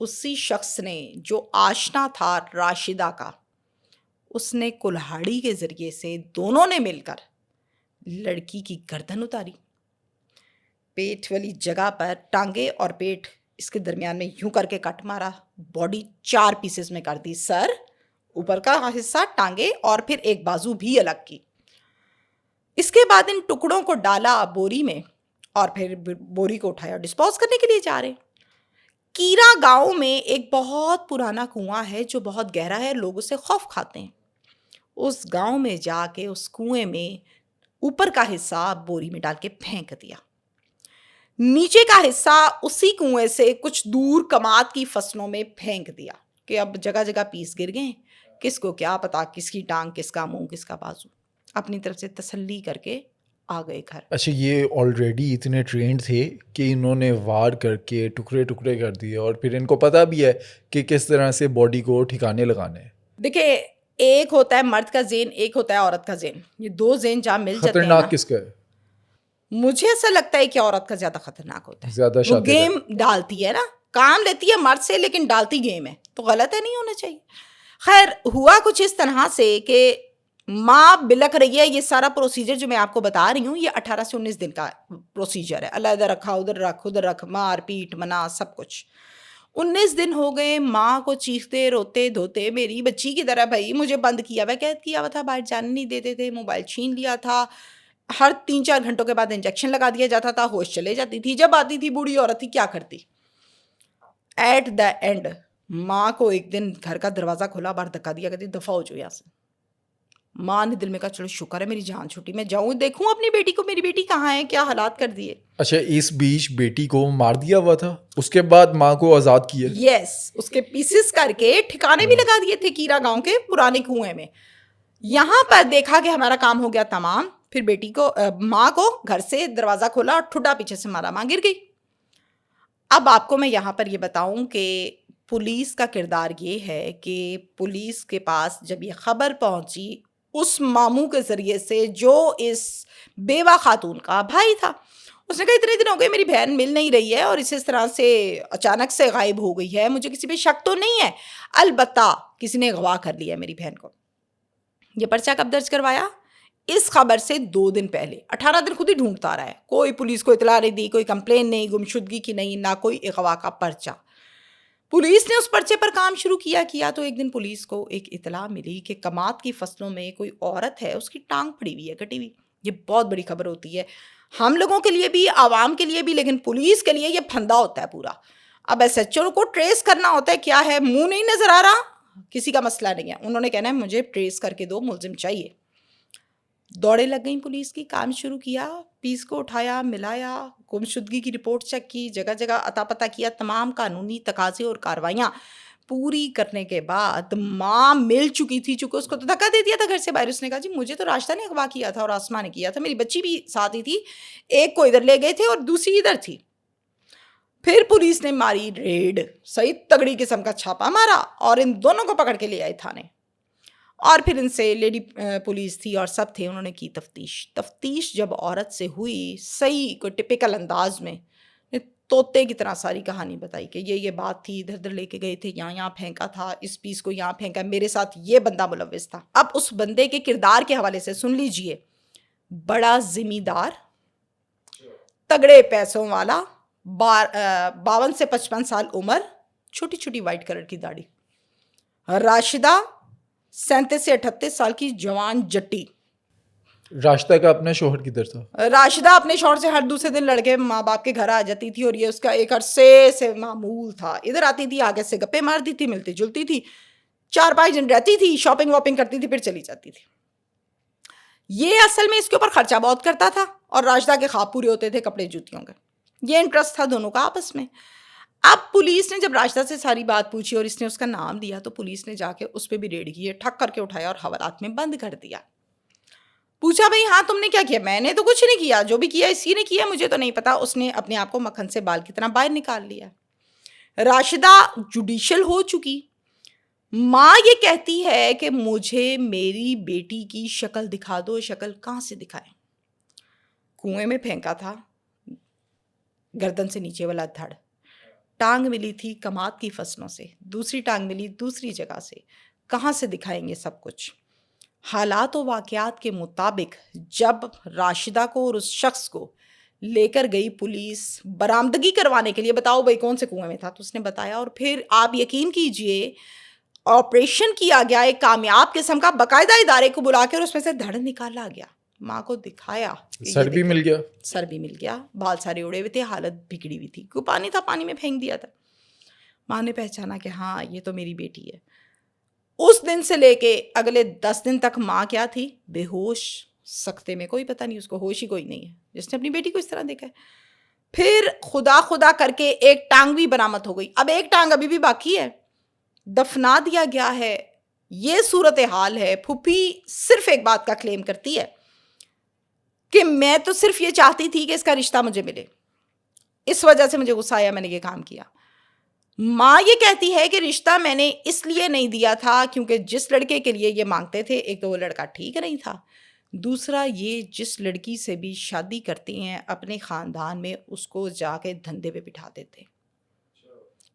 اسی شخص نے جو آشنا تھا راشدہ کا، اس نے کلہاڑی کے ذریعے سے دونوں نے مل کر لڑکی کی گردن اتاری، پیٹ والی جگہ پر ٹانگے اور پیٹ اس کے درمیان میں یوں کر کے کٹ مارا، باڈی 4 پیسز میں کر دی، سر، اوپر کا حصہ، ٹانگے اور پھر ایک بازو بھی الگ کی۔ اس کے بعد ان ٹکڑوں کو ڈالا بوری میں اور پھر بوری کو اٹھایا ڈسپوز کرنے کے لیے جا رہے۔ کیرا گاؤں میں ایک بہت پرانا کنواں ہے جو بہت گہرا ہے، لوگ اسے خوف کھاتے ہیں۔ اس گاؤں میں جا کے اس کنویں میں اوپر کا حصہ بوری میں ڈال کے پھینک دیا، نیچے کا حصہ اسی کنویں سے کچھ دور کماد کی فصلوں میں پھینک دیا کہ اب جگہ جگہ پیس گر گئے، کس کو کیا پتا کس کی ٹانگ، کس کا منہ، کس کا بازو۔ اپنی طرف سے تسلی کر کے آ گئے گھر۔ اچھا، یہ آلریڈی اتنے ٹرینڈ تھے کہ انہوں نے وار کر کے ٹکڑے ٹکڑے کر دیے، اور پھر ان کو پتہ بھی ہے کہ کس طرح سے باڈی کو ٹھکانے لگانے ہیں۔ دیکھیں، ایک ہوتا ہے مرد کا ذہن، ایک ہوتا ہے عورت کا ذہن، یہ دو ذہن جہاں مل جاتے ہیں نا، خطرناک کس کا ہے؟ مجھے ایسا لگتا ہے کہ عورت کا زیادہ خطرناک ہوتا ہے، زیادہ وہ شاطر ہے۔ گیم ڈالتی ہے نا، کام لیتی ہے مرد سے لیکن ڈالتی گیم ہے، تو غلط ہے، نہیں ہونا چاہیے۔ خیر، ہوا کچھ اس طرح سے کہ ماں بلک رہی ہے، یہ سارا پروسیجر جو میں آپ کو بتا رہی ہوں یہ 18 سے 19 دن کا پروسیجر ہے، علیحدہ رکھا، ادھر رکھ، مار پیٹ منا سب کچھ۔ 19 دن ہو گئے، ماں کو چیختے روتے دھوتے، میری بچی کی طرح بھائی مجھے بند کیا ہوا، قید کیا ہوا تھا، باہر جانے نہیں دیتے تھے، موبائل چھین لیا تھا، ہر 3-4 گھنٹوں کے بعد انجیکشن لگا دیا جاتا تھا، ہوش چلے جاتی تھی، جب آتی تھی بوڑھی عورت تھی کیا کرتی۔ ایٹ دا اینڈ ماں کو ایک دن گھر کا دروازہ کھولا، باہر دھکا دیا، کہتی دفعہ ہو جو یہاں سے۔ ماں نے دل میں کہا چلو شکر ہے میری جان چھوٹی، میں جاؤں دیکھوں اپنی بیٹی کو، میری بیٹی کہاں ہے، کیا حالات کر دیے۔ اچھا، اس بیچ بیٹی کو مار دیا ہوا تھا، اس کے بعد ماں کو آزاد کیا؟ یس، اس کے پیسز کر کے ٹھکانے بھی لگا دیے تھے کیرا گاؤں کے پرانے کنویں میں۔ یہاں پر دیکھا کہ ہمارا کام ہو گیا تمام، پھر بیٹی کو ماں کو گھر سے دروازہ کھولا اور ٹھڈا پیچھے سے مارا، ماں گر گئی۔ اب آپ کو میں یہاں پر یہ بتاؤں کہ پولیس کا کردار یہ ہے کہ پولیس کے پاس جب یہ خبر پہنچی اس ماموں کے ذریعے سے جو اس بیوہ خاتون کا بھائی تھا، اس نے کہا اتنے دن ہو گئے میری بہن مل نہیں رہی ہے اور اس طرح سے اچانک سے غائب ہو گئی ہے، مجھے کسی پہ شک تو نہیں ہے، البتہ کسی نے اغوا کر لیا ہے میری بہن کو۔ یہ پرچہ کب درج کروایا؟ اس خبر سے 2 دن پہلے۔ 18 دن خود ہی ڈھونڈتا رہا ہے، کوئی پولیس کو اطلاع نہیں دی، کوئی کمپلین نہیں، گمشدگی کی نہیں، نہ کوئی اغوا کا پرچہ۔ پولیس نے اس پرچے پر کام شروع کیا تو ایک دن پولیس کو ایک اطلاع ملی کہ کماد کی فصلوں میں کوئی عورت ہے، اس کی ٹانگ پھڑی ہوئی ہے، کٹی ہوئی۔ یہ بہت بڑی خبر ہوتی ہے ہم لوگوں کے لیے بھی، عوام کے لیے بھی، لیکن پولیس کے لیے یہ پھندا ہوتا ہے پورا۔ اب ایس ایچ او کو ٹریس کرنا ہوتا ہے، کیا ہے منہ نہیں نظر آ رہا، کسی کا مسئلہ نہیں ہے، انہوں نے کہنا ہے مجھے ٹریس کر کے دو، ملزم چاہیے۔ دوڑے لگ گئیں پولیس کی، کام شروع کیا، پیس کو اٹھایا، ملایا، گمشدگی کی رپورٹ چیک کی، جگہ جگہ عطا پتہ کیا، تمام قانونی تقاضے اور کاروائیاں پوری کرنے کے بعد ماں مل چکی تھی، چونکہ اس کو تو دھکا دے دیا تھا گھر سے باہر۔ اس نے کہا جی مجھے تو راشدہ نے اغوا کیا تھا اور آسماں نے کیا تھا، میری بچی بھی ساتھ ہی تھی، ایک کو ادھر لے گئے تھے اور دوسری ادھر تھی۔ پھر پولیس نے ماری ریڈ، صحیح تگڑی قسم کا چھاپا مارا اور ان دونوں کو پکڑ کے لے آئے تھانے، اور پھر ان سے لیڈی پولیس تھی اور سب تھے، انہوں نے کی تفتیش جب عورت سے ہوئی، صحیح کوئی ٹپیکل انداز میں طوطے کی طرح ساری کہانی بتائی کہ یہ بات تھی، ادھر ادھر لے کے گئے تھے، یہاں پھینکا تھا، اس پیس کو یہاں پھینکا، میرے ساتھ یہ بندہ ملوث تھا۔ اب اس بندے کے کردار کے حوالے سے سن لیجئے، بڑا ذمہ دار، تگڑے پیسوں والا، 52 سے 55 سال عمر، چھوٹی چھوٹی وائٹ کلر کی داڑھی۔ راشدہ 37 سے 38 سال کی جوان جٹی۔ راشدہ کا اپنا شوہر کدھر تھا؟ راشدہ اپنے شوہر سے ہر دوسرے دن لڑکے ماں باپ کے گھر آ جاتی تھی اور یہ اس کا ایک عرصے سے معمول تھا، ادھر آتی تھی، آگے سے گپے مارتی تھی، ملتی جلتی تھی، 4-5 دن رہتی تھی، شاپنگ واپنگ کرتی تھی، پھر چلی جاتی تھی۔ یہ اصل میں اس کے اوپر خرچہ بہت کرتا تھا اور راشدہ کے خواب پورے ہوتے تھے کپڑے جوتیوں کے، یہ انٹرسٹ تھا دونوں کا آپس میں۔ اب پولیس نے جب راشدہ سے ساری بات پوچھی اور اس نے اس کا نام دیا تو پولیس نے جا کے اس پہ بھی ریڈ کی، ٹھک کر کے اٹھایا اور حوالات میں بند کر دیا۔ پوچھا بھئی ہاں تم نے کیا کیا؟ میں نے تو کچھ نہیں کیا، جو بھی کیا اسی نے کیا، مجھے تو نہیں پتا۔ اس نے اپنے آپ کو مکھن سے بال کی طرح باہر نکال لیا۔ راشدہ جوڈیشل ہو چکی، ماں یہ کہتی ہے کہ مجھے میری بیٹی کی شکل دکھا دو۔ شکل کہاں سے دکھائیں؟ کنویں میں پھینکا تھا، گردن سے نیچے والا دھڑ، ٹانگ ملی تھی کماد کی فصلوں سے، دوسری ٹانگ ملی دوسری جگہ سے، کہاں سے دکھائیں گے سب کچھ؟ حالات و واقعات کے مطابق جب راشدہ کو اور اس شخص کو لے کر گئی پولیس برآمدگی کروانے کے لیے، بتاؤ بھائی کون سے کنویں میں تھا، تو اس نے بتایا، اور پھر آپ یقین کیجئے آپریشن کیا گیا ایک کامیاب قسم کا، باقاعدہ ادارے کو بلا کے اور اس میں سے دھڑ نکالا گیا، ماں کو دکھایا کہ سر یہ بھی دیکھیں، مل گیا. سر بھی مل گیا، بال سارے اڑے ہوئے تھے، حالت بگڑی ہوئی تھی، کوئی پانی تھا پانی میں پھینک دیا تھا. ماں نے پہچانا کہ ہاں یہ تو میری بیٹی ہے. اس دن سے لے کے اگلے 10 دن تک ماں کیا تھی؟ بے ہوش، سکتے میں، کوئی پتہ نہیں، اس کو ہوش ہی کوئی نہیں ہے جس نے اپنی بیٹی کو اس طرح دیکھا ہے. پھر خدا خدا کر کے ایک ٹانگ بھی برآمد ہو گئی، اب ایک ٹانگ ابھی بھی باقی ہے، دفنا دیا گیا ہے. یہ صورتحال ہے. پھوپھی صرف ایک بات کا کلیم کرتی ہے کہ میں تو صرف یہ چاہتی تھی کہ اس کا رشتہ مجھے ملے، اس وجہ سے مجھے غصہ آیا، میں نے یہ کام کیا. ماں یہ کہتی ہے کہ رشتہ میں نے اس لیے نہیں دیا تھا کیونکہ جس لڑکے کے لیے یہ مانگتے تھے، ایک تو وہ لڑکا ٹھیک نہیں تھا، دوسرا یہ جس لڑکی سے بھی شادی کرتے ہیں اپنے خاندان میں اس کو جا کے دھندے پہ بٹھا دیتے.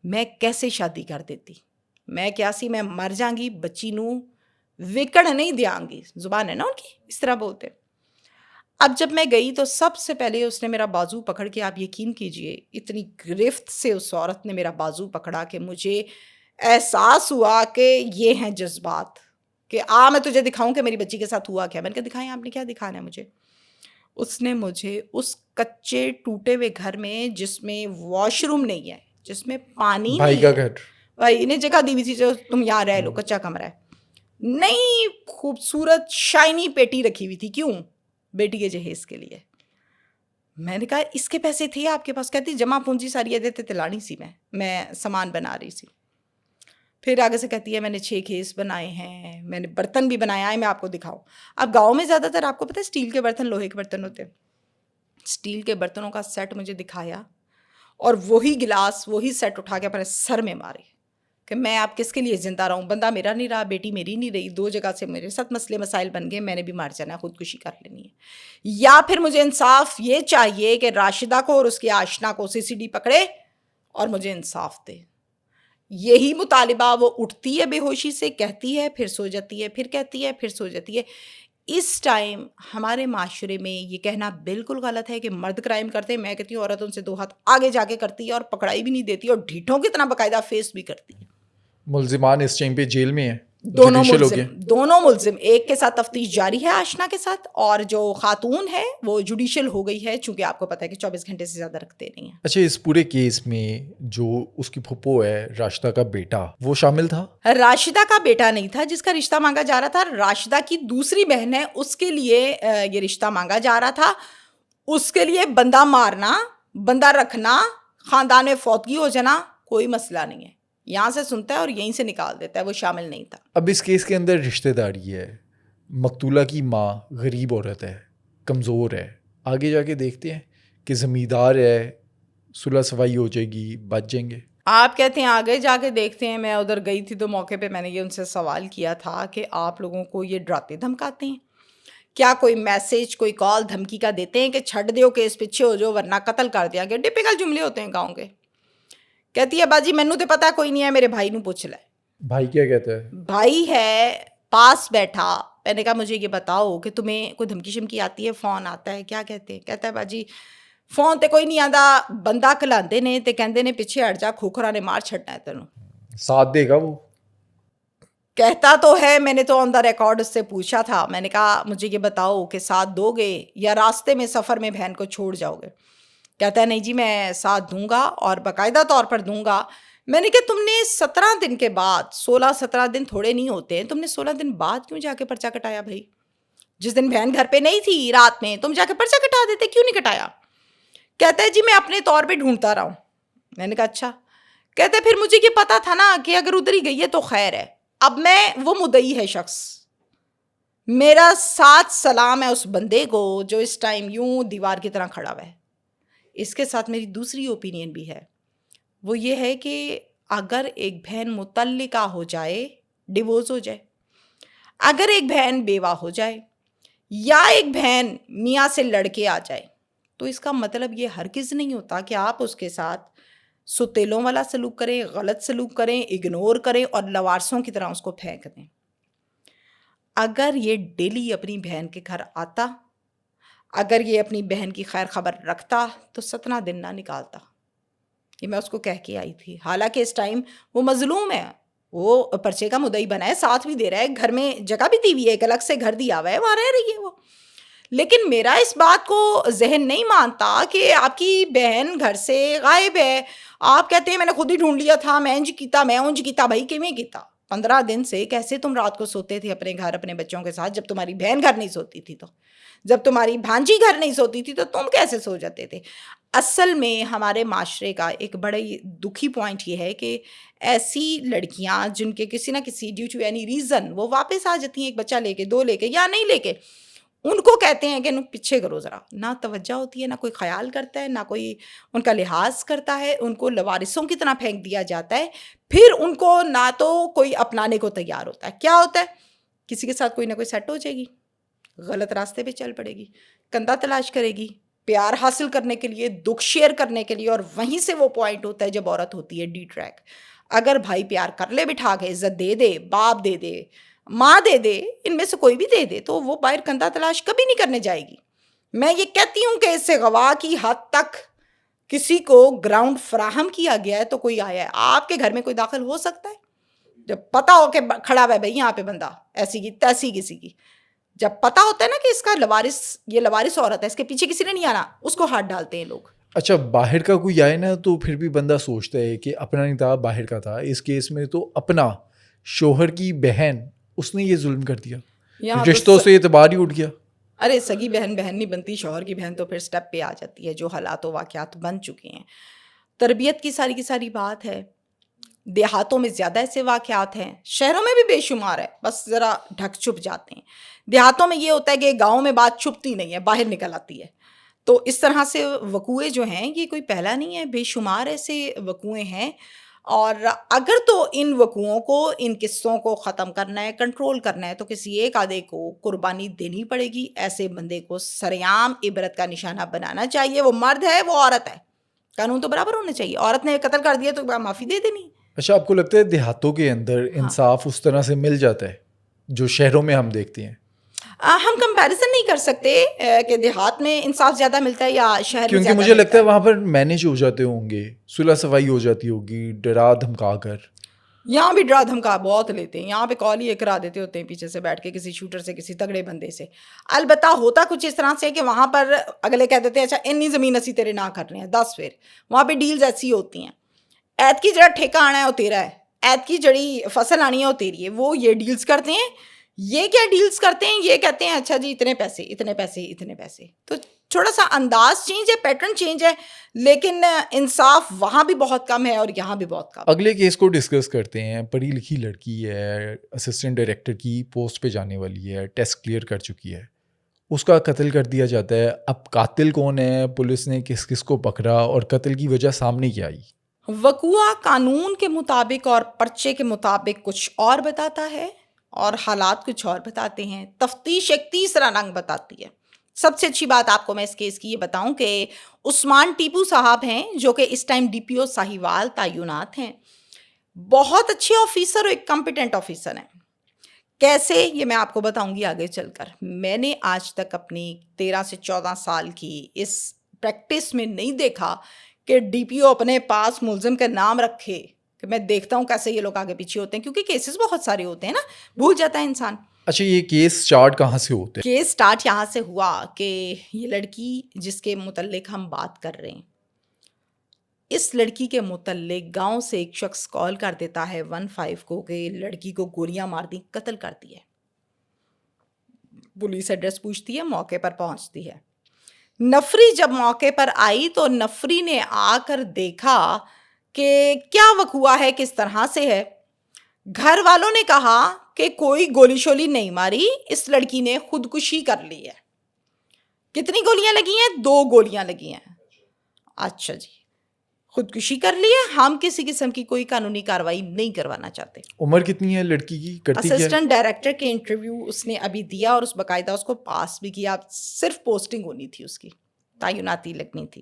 میں کیسے شادی کر دیتی؟ میں کیا سی میں مر جاؤں گی، بچی نو وکڑ نہیں دیاں گی، زبان ہے نا ان کی، اس طرح بولتے. اب جب میں گئی تو سب سے پہلے اس نے میرا بازو پکڑ کے، آپ یقین کیجئے اتنی گرفت سے اس عورت نے میرا بازو پکڑا کہ مجھے احساس ہوا کہ یہ ہیں جذبات، کہ میں تجھے دکھاؤں کہ میری بچی کے ساتھ ہوا کیا. میں نے کہا دکھائیں، آپ نے کیا دکھانا ہے مجھے؟ اس نے مجھے اس کچے ٹوٹے ہوئے گھر میں جس میں واش روم نہیں ہے، جس میں پانی بھائی نہیں کا ہے، گھر، بھائی انہیں جگہ دی ہوئی تھی جو تم یہاں رہ لو، کچا کمرہ ہے، نئی خوبصورت شائنی پیٹی رکھی ہوئی تھی. کیوں؟ بیٹی کے جہیز کے لیے. میں نے کہا اس کے پیسے تھے آپ کے پاس؟ کہتی جمع پونجی ساری دیتے تلانی سی میں سامان بنا رہی سی. پھر آگے سے کہتی ہے میں نے 6 کھیس بنائے ہیں، میں نے برتن بھی بنایا ہے، میں آپ کو دکھاؤں. اب گاؤں میں زیادہ تر آپ کو پتہ ہے اسٹیل کے برتن، لوہے کے برتن ہوتے ہیں. اسٹیل کے برتنوں کا سیٹ مجھے دکھایا اور وہی گلاس وہی سیٹ اٹھا کے اپنے سر میں مارے کہ میں آپ کس کے لیے زندہ رہوں؟ بندہ میرا نہیں رہا، بیٹی میری نہیں رہی، 2 جگہ سے میرے ساتھ مسئلے مسائل بن گئے، میں نے بھی مار جانا ہے، خودکشی کر لینی ہے. یا پھر مجھے انصاف یہ چاہیے کہ راشدہ کو اور اس کے آشنا کو CCD پکڑے اور مجھے انصاف دے. یہی مطالبہ. وہ اٹھتی ہے بے ہوشی سے، کہتی ہے، پھر سو جاتی ہے، پھر کہتی ہے، پھر سو جاتی ہے. اس ٹائم ہمارے معاشرے میں یہ کہنا بالکل غلط ہے کہ مرد کرائم کرتے ہیں. میں کہتی ہوں عورت ان سے 2 ہاتھ آگے جا کے کرتی ہے اور پکڑائی بھی نہیں دیتی اور ڈھیٹوں کی طرح باقاعدہ فیس بھی کرتی ہے. ملزمان اس ٹائم پہ جیل میں ہیں، دونوں جوڈیشل ہو ملزم، گئے. دونوں ملزم. ایک کے ساتھ تفتیش جاری ہے آشنا کے ساتھ، اور جو خاتون ہے وہ جوڈیشل ہو گئی ہے، چونکہ آپ کو پتہ ہے کہ 24 گھنٹے سے زیادہ رکھتے نہیں ہیں. اچھا، اس پورے کیس میں جو اس کی پھپھو ہے راشدہ کا بیٹا، وہ شامل تھا؟ راشدہ کا بیٹا نہیں تھا جس کا رشتہ مانگا جا رہا تھا. راشدہ کی دوسری بہن ہے، اس کے لیے یہ رشتہ مانگا جا رہا تھا. اس کے لیے بندہ مارنا، بندہ رکھنا، خاندان میں فوتگی ہو جانا کوئی مسئلہ نہیں ہے. یہاں سے سنتا ہے اور یہیں سے نکال دیتا ہے، وہ شامل نہیں تھا. اب اس کیس کے اندر رشتہ داری ہے، مقتولہ کی ماں غریب عورت ہے، کمزور ہے. آگے جا کے دیکھتے ہیں کہ زمیندار ہے، صلح صفائی ہو جائے گی، بچ جائیں گے. آپ کہتے ہیں آگے جا کے دیکھتے ہیں. میں ادھر گئی تھی تو موقع پہ میں نے یہ ان سے سوال کیا تھا کہ آپ لوگوں کو یہ ڈراتے دھمکاتے ہیں کیا؟ کوئی میسج، کوئی کال دھمکی کا دیتے ہیں کہ چھڈ دیو کیس پیچھے ہو جو ورنہ قتل کر دیا گیا؟ ٹپیکل جملے ہوتے ہیں گاؤں کے. کہتی ہے باجی مینوں تو پتا کوئی نہیں ہے، میرے بھائی نوں پوچھ لے. بھائی کیا کہتا ہے؟ بھائی ہے پاس بیٹھا. میں نے کہا مجھے یہ بتاؤ کہ تمہیں کوئی دھمکی شمکی آتی ہے، فون آتا ہے، کیا کہتے ہیں؟ کہتا ہے باجی فون تے کوئی نہیں آتا، بندہ کلاندے نے تے کہندے نے پیچھے ہٹ جا، کھوکھرا نے مار چھڈنا ہے تینوں. ساتھ دے گا وہ؟ کہتا تو ہے. میں نے تو آن دا ریکارڈ اس سے پوچھا تھا، میں نے کہا مجھے یہ بتاؤ کہ ساتھ دو گے یا راستے میں سفر میں بہن کو چھوڑ جاؤ گے؟ کہتا ہے نہیں جی میں ساتھ دوں گا اور باقاعدہ طور پر دوں گا. میں نے کہا تم نے 17 دن کے بعد، 16-17 دن تھوڑے نہیں ہوتے ہیں، تم نے 16 دن بعد کیوں جا کے پرچہ کٹایا بھائی؟ جس دن بہن گھر پہ نہیں تھی رات میں تم جا کے پرچہ کٹا دیتے، کیوں نہیں کٹایا؟ کہتا ہے جی میں اپنے طور پہ ڈھونڈتا رہا ہوں. میں نے کہا اچھا. کہتا ہے پھر مجھے یہ پتا تھا نا کہ اگر ادھر ہی گئی ہے تو خیر ہے. اب میں وہ مدعی ہے شخص، میرا ساتھ سلام ہے اس بندے کو جو اس ٹائم یوں دیوار کی طرح کھڑا ہوا ہے. اس کے ساتھ میری دوسری اوپینین بھی ہے، وہ یہ ہے کہ اگر ایک بہن مطلقہ ہو جائے، ڈیورس ہو جائے، اگر ایک بہن بیوہ ہو جائے یا ایک بہن میاں سے لڑ کے آ جائے، تو اس کا مطلب یہ ہرگز نہیں ہوتا کہ آپ اس کے ساتھ سوتیلوں والا سلوک کریں، غلط سلوک کریں، اگنور کریں اور لوارسوں کی طرح اس کو پھینک دیں۔ اگر یہ ڈیلی اپنی بہن کے گھر آتا، اگر یہ اپنی بہن کی خیر خبر رکھتا تو 17 دن نہ نکالتا۔ یہ میں اس کو کہہ کے آئی تھی، حالانکہ اس ٹائم وہ مظلوم ہے، وہ پرچے کا مدعی بنا ہے، ساتھ بھی دے رہا ہے، گھر میں جگہ بھی دی ہوئی ہے، ایک الگ سے گھر دیا ہوا ہے، وہاں رہ رہی ہے وہ۔ لیکن میرا اس بات کو ذہن نہیں مانتا کہ آپ کی بہن گھر سے غائب ہے، آپ کہتے ہیں میں نے خود ہی ڈھونڈ لیا تھا، میں انج کیتا، میں انج کیتا۔ بھائی کیویں کیتا؟ 15 دن سے کیسے تم رات کو سوتے تھے اپنے گھر اپنے بچوں کے ساتھ؟ جب تمہاری بہن گھر نہیں سوتی تھی تو، جب تمہاری بھانجی گھر نہیں سوتی تھی تو تم کیسے سو جاتے تھے؟ اصل میں ہمارے معاشرے کا ایک بڑا دکھی پوائنٹ یہ ہے کہ ایسی لڑکیاں جن کے کسی نہ کسی ڈیو ٹو اینی ریزن وہ واپس آ جاتی ہیں، ایک بچہ لے کے، 2 لے کے یا نہیں لے کے، ان کو کہتے ہیں کہ ان پیچھے کرو ذرا، نہ توجہ ہوتی ہے، نہ کوئی خیال کرتا ہے، نہ کوئی ان کا لحاظ کرتا ہے، ان کو لوارثوں کی طرح پھینک دیا جاتا ہے۔ پھر ان کو نہ تو کوئی اپنانے کو تیار ہوتا ہے۔ کیا ہوتا ہے؟ کسی کے ساتھ کوئی نہ کوئی سیٹ ہو جائے گی، غلط راستے پہ چل پڑے گی، کندھا تلاش کرے گی پیار حاصل کرنے کے لیے، دکھ شیئر کرنے کے لیے، اور وہیں سے وہ پوائنٹ ہوتا ہے جب عورت ہوتی ہے ڈی ٹریک۔ اگر بھائی پیار کر لے بٹھا کے، عزت دے دے، باپ دے دے، ماں دے دے، ان میں سے کوئی بھی دے دے، تو وہ باہر کندھا تلاش کبھی نہیں کرنے جائے گی۔ میں یہ کہتی ہوں کہ اس سے گواہ کی حد تک کسی کو گراؤنڈ فراہم کیا گیا ہے تو کوئی آیا ہے۔ آپ کے گھر میں کوئی داخل ہو سکتا ہے جب پتہ ہو کہ کھڑا ہوا ہے بھائی یہاں پہ بندہ، ایسی کی تیسی کسی کی، جب پتہ ہوتا ہے نا کہ اس کا لوارث، یہ لوارث عورت ہے، اس کے پیچھے کسی نے نہیں آنا، اس کو ہاتھ ڈالتے ہیں لوگ۔ اچھا، باہر کا کوئی آئے نا تو پھر بھی بندہ سوچتا ہے کہ اپنا نہیں تھا، باہر کا تھا۔ اس کیس میں تو اپنا شوہر کی بہن، اس نے یہ ظلم کر دیا، یہاں رشتوں سے اعتبار ہی اٹھ گیا۔ ارے سگی بہن بہن نہیں بنتی، شوہر کی بہن تو پھر سٹیپ پہ آ جاتی ہے، جو حالات و واقعات بن چکے ہیں۔ تربیت کی ساری بات ہے۔ دیہاتوں میں زیادہ ایسے واقعات ہیں، شہروں میں بھی بے شمار ہے، بس ذرا ڈھک چھپ جاتے ہیں۔ دیہاتوں میں یہ ہوتا ہے کہ گاؤں میں بات چھپتی نہیں ہے، باہر نکل آتی ہے۔ تو اس طرح سے وقوعے جو ہیں یہ کوئی پہلا نہیں ہے، بے شمار ایسے وقوعے ہیں۔ اور اگر تو ان وقوعوں کو، ان قصوں کو ختم کرنا ہے، کنٹرول کرنا ہے، تو کسی ایک آدھے کو قربانی دینی پڑے گی۔ ایسے بندے کو سرعام عبرت کا نشانہ بنانا چاہیے۔ وہ مرد ہے، وہ عورت ہے، قانون تو برابر ہونا چاہیے۔ عورت نے قتل کر دیا تو معافی دے دینی۔ اچھا، آپ کو لگتا ہے دیہاتوں کے اندر انصاف اس طرح سے مل جاتا ہے جو شہروں میں ہم دیکھتے ہیں؟ ہم کمپیریزن نہیں کر سکتے کہ دیہات میں انصاف زیادہ ملتا ہے یا شہر میں کیونکہ زیادہ مجھے ملتا لگتا ہے وہاں پر مینیج ہو جاتے ہوں گے، صلح صفائی ہو جاتی ہوگی، ڈرا دھمکا کر۔ یہاں بھی ڈرا دھمکا بہت لیتے ہیں، یہاں پہ کال ہی کرا دیتے ہوتے ہیں پیچھے سے بیٹھ کے کسی شوٹر سے، کسی تگڑے بندے سے۔ البتہ ہوتا کچھ اس طرح سے کہ وہاں پر اگلے کہہ دیتے ہیں اچھا انی زمین اسی تیرے نہ کر رہے ہیں 10 پھر۔ وہاں پہ ڈیلز ایسی ہوتی ہیں، ایت کی جڑا ٹھیکہ آنا ہے وہ تیرا ہے، ایت کی جڑی فصل آنی ہے وہ تیری ہے۔ وہ یہ ڈیلز کرتے ہیں۔ یہ کیا ڈیلز کرتے ہیں؟ یہ کہتے ہیں اچھا جی اتنے پیسے اتنے پیسے اتنے پیسے۔ تو تھوڑا سا انداز چینج ہے، پیٹرن چینج ہے، لیکن انصاف وہاں بھی بہت کم ہے اور یہاں بھی بہت کم۔ اگلے کیس کو ڈسکس کرتے ہیں۔ پڑھی لکھی لڑکی ہے، اسسٹنٹ ڈائریکٹر کی پوسٹ پہ جانے والی ہے، ٹیسٹ کلیئر کر چکی ہے، اس کا قتل کر دیا جاتا ہے۔ اب قاتل کون ہے، پولیس نے کس کس کو پکڑا اور قتل کی وجہ سامنے کیا آئی؟ وقوعہ قانون کے مطابق اور پرچے کے مطابق کچھ اور بتاتا ہے اور حالات کچھ اور بتاتے ہیں۔ تفتیش ایک تیسرا رنگ بتاتی ہے۔ سب سے اچھی بات آپ کو میں اس کیس کی یہ بتاؤں کہ عثمان ٹیپو صاحب ہیں جو کہ اس ٹائم ڈی پی او ساہیوال تعینات ہیں، بہت اچھے آفیسر اور ایک کمپیٹنٹ آفیسر ہیں۔ کیسے، یہ میں آپ کو بتاؤں گی آگے چل کر۔ میں نے آج تک اپنی 13 سے 14 سال کی اس پریکٹس میں نہیں دیکھا کہ ڈی پی او اپنے پاس ملزم کا نام رکھے، کہ میں دیکھتا ہوں کیسے یہ لوگ آگے پیچھے ہوتے ہیں، کیونکہ کیسز بہت سارے ہوتے ہیں نا، بھول جاتا ہے انسان۔ اچھا، یہ کیس اسٹارٹ کہاں سے ہوتے ہیں؟ کیس سٹارٹ یہاں سے ہوا کہ یہ لڑکی جس کے متعلق ہم بات کر رہے ہیں، اس لڑکی کے متعلق گاؤں سے ایک شخص کال کر دیتا ہے 15 کو کہ لڑکی کو گولیاں مار دی، قتل کر دی ہے۔ پولیس ایڈریس پوچھتی ہے، موقع پر پہنچتی ہے۔ نفری جب موقع پر آئی تو نفری نے آ کر دیکھا کہ کیا وقوع ہے، کس طرح سے ہے۔ گھر والوں نے کہا کہ کوئی گولی شولی نہیں ماری، اس لڑکی نے خودکشی کر لی ہے۔ کتنی گولیاں لگی ہیں؟ 2 گولیاں لگی ہیں۔ اچھا جی، خودکشی کر لی ہے، ہم کسی قسم کی کوئی قانونی کارروائی نہیں کروانا چاہتے۔ عمر کتنی ہے لڑکی کی، کرتی کیا ہے؟ اسسٹنٹ ڈائریکٹر کے انٹرویو اس نے ابھی دیا اور اس باقاعدہ اس کو پاس بھی کیا، صرف پوسٹنگ ہونی تھی، اس کی تعیناتی لگنی تھی۔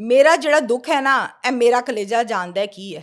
ਮੇਰਾ ਜਿਹੜਾ ਦੁੱਖ ਹੈ ਨਾ, ਇਹ ਮੇਰਾ ਕਲੇਜਾ ਜਾਣਦਾ ਕੀ ਹੈ।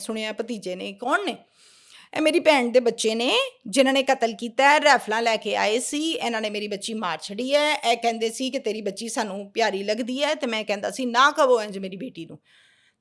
ਸੁਣਿਆ ਭਤੀਜੇ ਨੇ, ਕੌਣ ਨੇ? ਇਹ ਮੇਰੀ ਭੈਣ ਦੇ ਬੱਚੇ ਨੇ ਜਿਨ੍ਹਾਂ ਨੇ ਕਤਲ ਕੀਤਾ ਹੈ, ਰਾਈਫਲਾਂ ਲੈ ਕੇ ਆਏ ਸੀ, ਇਹਨਾਂ ਨੇ ਮੇਰੀ ਬੱਚੀ ਮਾਰ ਛੱਡੀ ਹੈ। ਇਹ ਕਹਿੰਦੇ ਸੀ ਕਿ ਤੇਰੀ ਬੱਚੀ ਸਾਨੂੰ ਪਿਆਰੀ ਲੱਗਦੀ ਹੈ ਤੇ ਮੈਂ ਕਹਿੰਦਾ ਸੀ ਨਾ ਕਹੋ ਇੰਜ ਮੇਰੀ ਬੇਟੀ ਨੂੰ,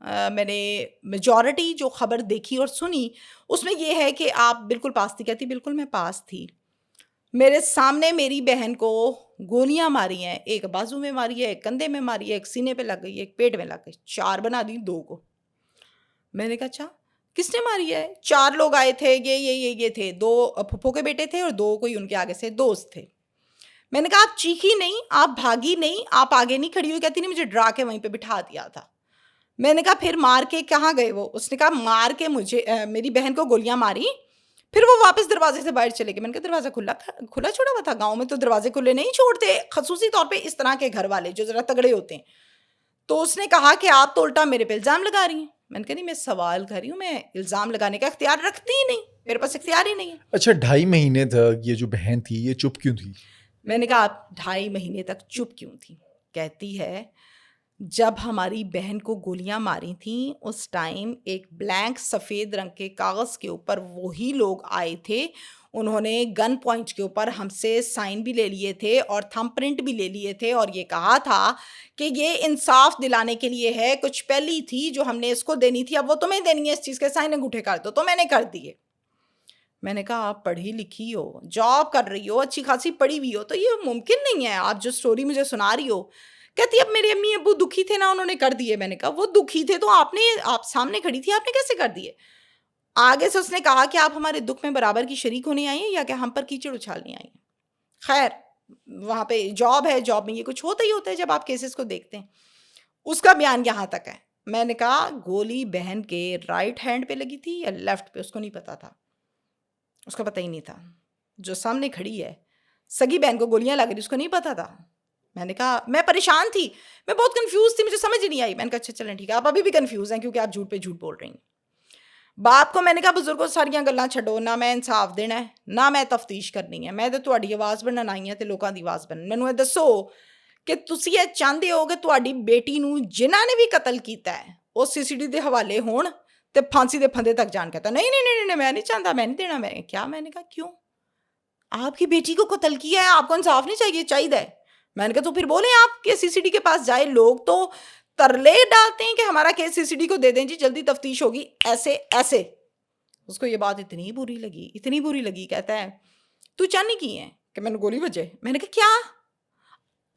میں نے میجورٹی جو خبر دیکھی اور سنی اس میں یہ ہے کہ آپ بالکل پاس تھی. کہتی بالکل میں پاس تھی. میرے سامنے میری بہن کو گولیاں ماری ہیں, ایک بازو میں ماری ہے, ایک کندھے میں ماری ہے, ایک سینے پہ لگ گئی, ایک پیٹ میں لگ گئی, 4 بنا دی 2 کو. میں نے کہا اچھا کس نے ماری ہے؟ 4 لوگ آئے تھے, یہ تھے, 2 پھپھو کے بیٹے تھے اور 2 کوئی ان کے آگے سے دوست تھے. میں نے کہا آپ چیخی نہیں, آپ بھاگی نہیں, آپ آگے نہیں کھڑی ہوئی؟ کہتی نہیں مجھے ڈرا کے وہیں پہ بٹھا دیا تھا. میں نے کہا پھر مار کے کہاں گئے وہ؟ اس نے کہا مار کے مجھے میری بہن کو گولیاں ماری, پھر وہ واپس دروازے سے باہر چلے گئے. میں نے کہا دروازہ کھلا چھوڑا ہوا تھا؟ گاؤں میں تو دروازے کھلے نہیں چھوڑتے, خصوصی طور پہ اس طرح کے گھر والے جو ذرا تگڑے ہوتے ہیں. تو اس نے کہا کہ آپ تو الٹا میرے پہ الزام لگا رہی ہیں. میں نے کہا نہیں میں سوال کر رہی ہوں, میں الزام لگانے کا اختیار رکھتی ہی نہیں, میرے پاس اختیار ہی نہیں ہے. اچھا 2.5 مہینے تک یہ جو بہن تھی یہ چپ کیوں تھی؟ میں نے کہا آپ 2.5 مہینے تک چپ کیوں تھی؟ کہتی ہے جب ہماری بہن کو گولیاں ماری تھیں اس ٹائم ایک بلینک سفید رنگ کے کاغذ کے اوپر وہی لوگ آئے تھے, انہوں نے گن پوائنٹ کے اوپر ہم سے سائن بھی لے لیے تھے اور تھم پرنٹ بھی لے لیے تھے, اور یہ کہا تھا کہ یہ انصاف دلانے کے لیے ہے, کچھ پہلی تھی جو ہم نے اس کو دینی تھی, اب وہ تمہیں دینی ہے, اس چیز کے سائن انگوٹھے کر دو. تو میں نے کر دیے. میں نے کہا آپ پڑھی لکھی ہو, جاب کر رہی ہو, اچھی خاصی پڑھی ہوئی ہو, تو یہ ممکن نہیں ہے آپ جو سٹوری مجھے سنا رہی ہو. کہتی اب میرے امی ابو دکھی تھے نا, انہوں نے کر دیے. میں نے کہا وہ دکھی تھے تو آپ سامنے کھڑی تھی, آپ نے کیسے کر دیے؟ آگے سے اس نے کہا کہ آپ ہمارے دکھ میں برابر کی شریک ہونے آئی ہیں یا کہ ہم پر کیچڑ اچھالنے آئی ہیں. خیر وہاں پہ جاب ہے, جاب میں یہ کچھ ہوتا ہی ہوتا ہے جب آپ کیسز کو دیکھتے ہیں. اس کا بیان یہاں تک ہے. میں نے کہا گولی بہن کے رائٹ ہینڈ پہ لگی تھی یا لیفٹ پہ؟ اس کو نہیں پتا تھا, اس کو پتہ ہی نہیں تھا. جو سامنے کھڑی ہے سگی بہن کو گولیاں لگ رہی, اس کو نہیں پتا تھا. میں نے کہا میں پریشان تھی, میں بہت کنفیوز تھی, مجھے سمجھ نہیں آئی. میں نے کہا اچھا چلیں ٹھیک ہے, آپ ابھی بھی کنفیوز ہیں کیونکہ آپ جھوٹ پہ جھوٹ بول رہی ہیں. باپ کو میں نے کہا بزرگوں ساریاں گلاں چھڈو, نہ میں انصاف دینا ہے نہ میں تفتیش کرنی ہے, میں تو تہاڈی آواز بنن آئی ہاں ਤੇ ਲੋਕਾਂ ਦੀ ਆਵਾਜ਼ ਬਣਨ. ਮੈਨੂੰ ਇਹ ਦੱਸੋ ਕਿ ਤੁਸੀਂ ਇਹ ਚਾਹੁੰਦੇ ਹੋ ਕਿ ਤੁਹਾਡੀ ਬੇਟੀ ਨੂੰ ਜਿਨ੍ਹਾਂ ਨੇ ਵੀ ਕਤਲ ਕੀਤਾ ਹੈ ਉਹ ਸੀਸੀਟੀ ਦੇ ਹਵਾਲੇ ਹੋਣ ਤੇ ਫਾਂਸੀ ਦੇ ਫੰਦੇ ਤੱਕ ਜਾਣ? کہتا نہیں نہیں نہیں نہیں میں نہیں چاہتا, میں نہیں دینا. میں کیا؟ میں نے کہا کیوں؟ آپ کی بیٹی کو قتل کیا ہے, آپ کو انصاف نہیں چاہیے؟ چاہیے. میں نے کہا تو پھر بولیں آپ کہ سی سی ڈی کے پاس جائے. لوگ تو ترلے ڈالتے ہیں کہ ہمارا کیس سی سی ڈی کو دے دیں جی, جلدی تفتیش ہوگی, ایسے ایسے. اس کو یہ بات اتنی بری لگی. کہتا ہے تو چاہنی کی ہے کہ میں نے گولی بجے؟ میں نے کہا کیا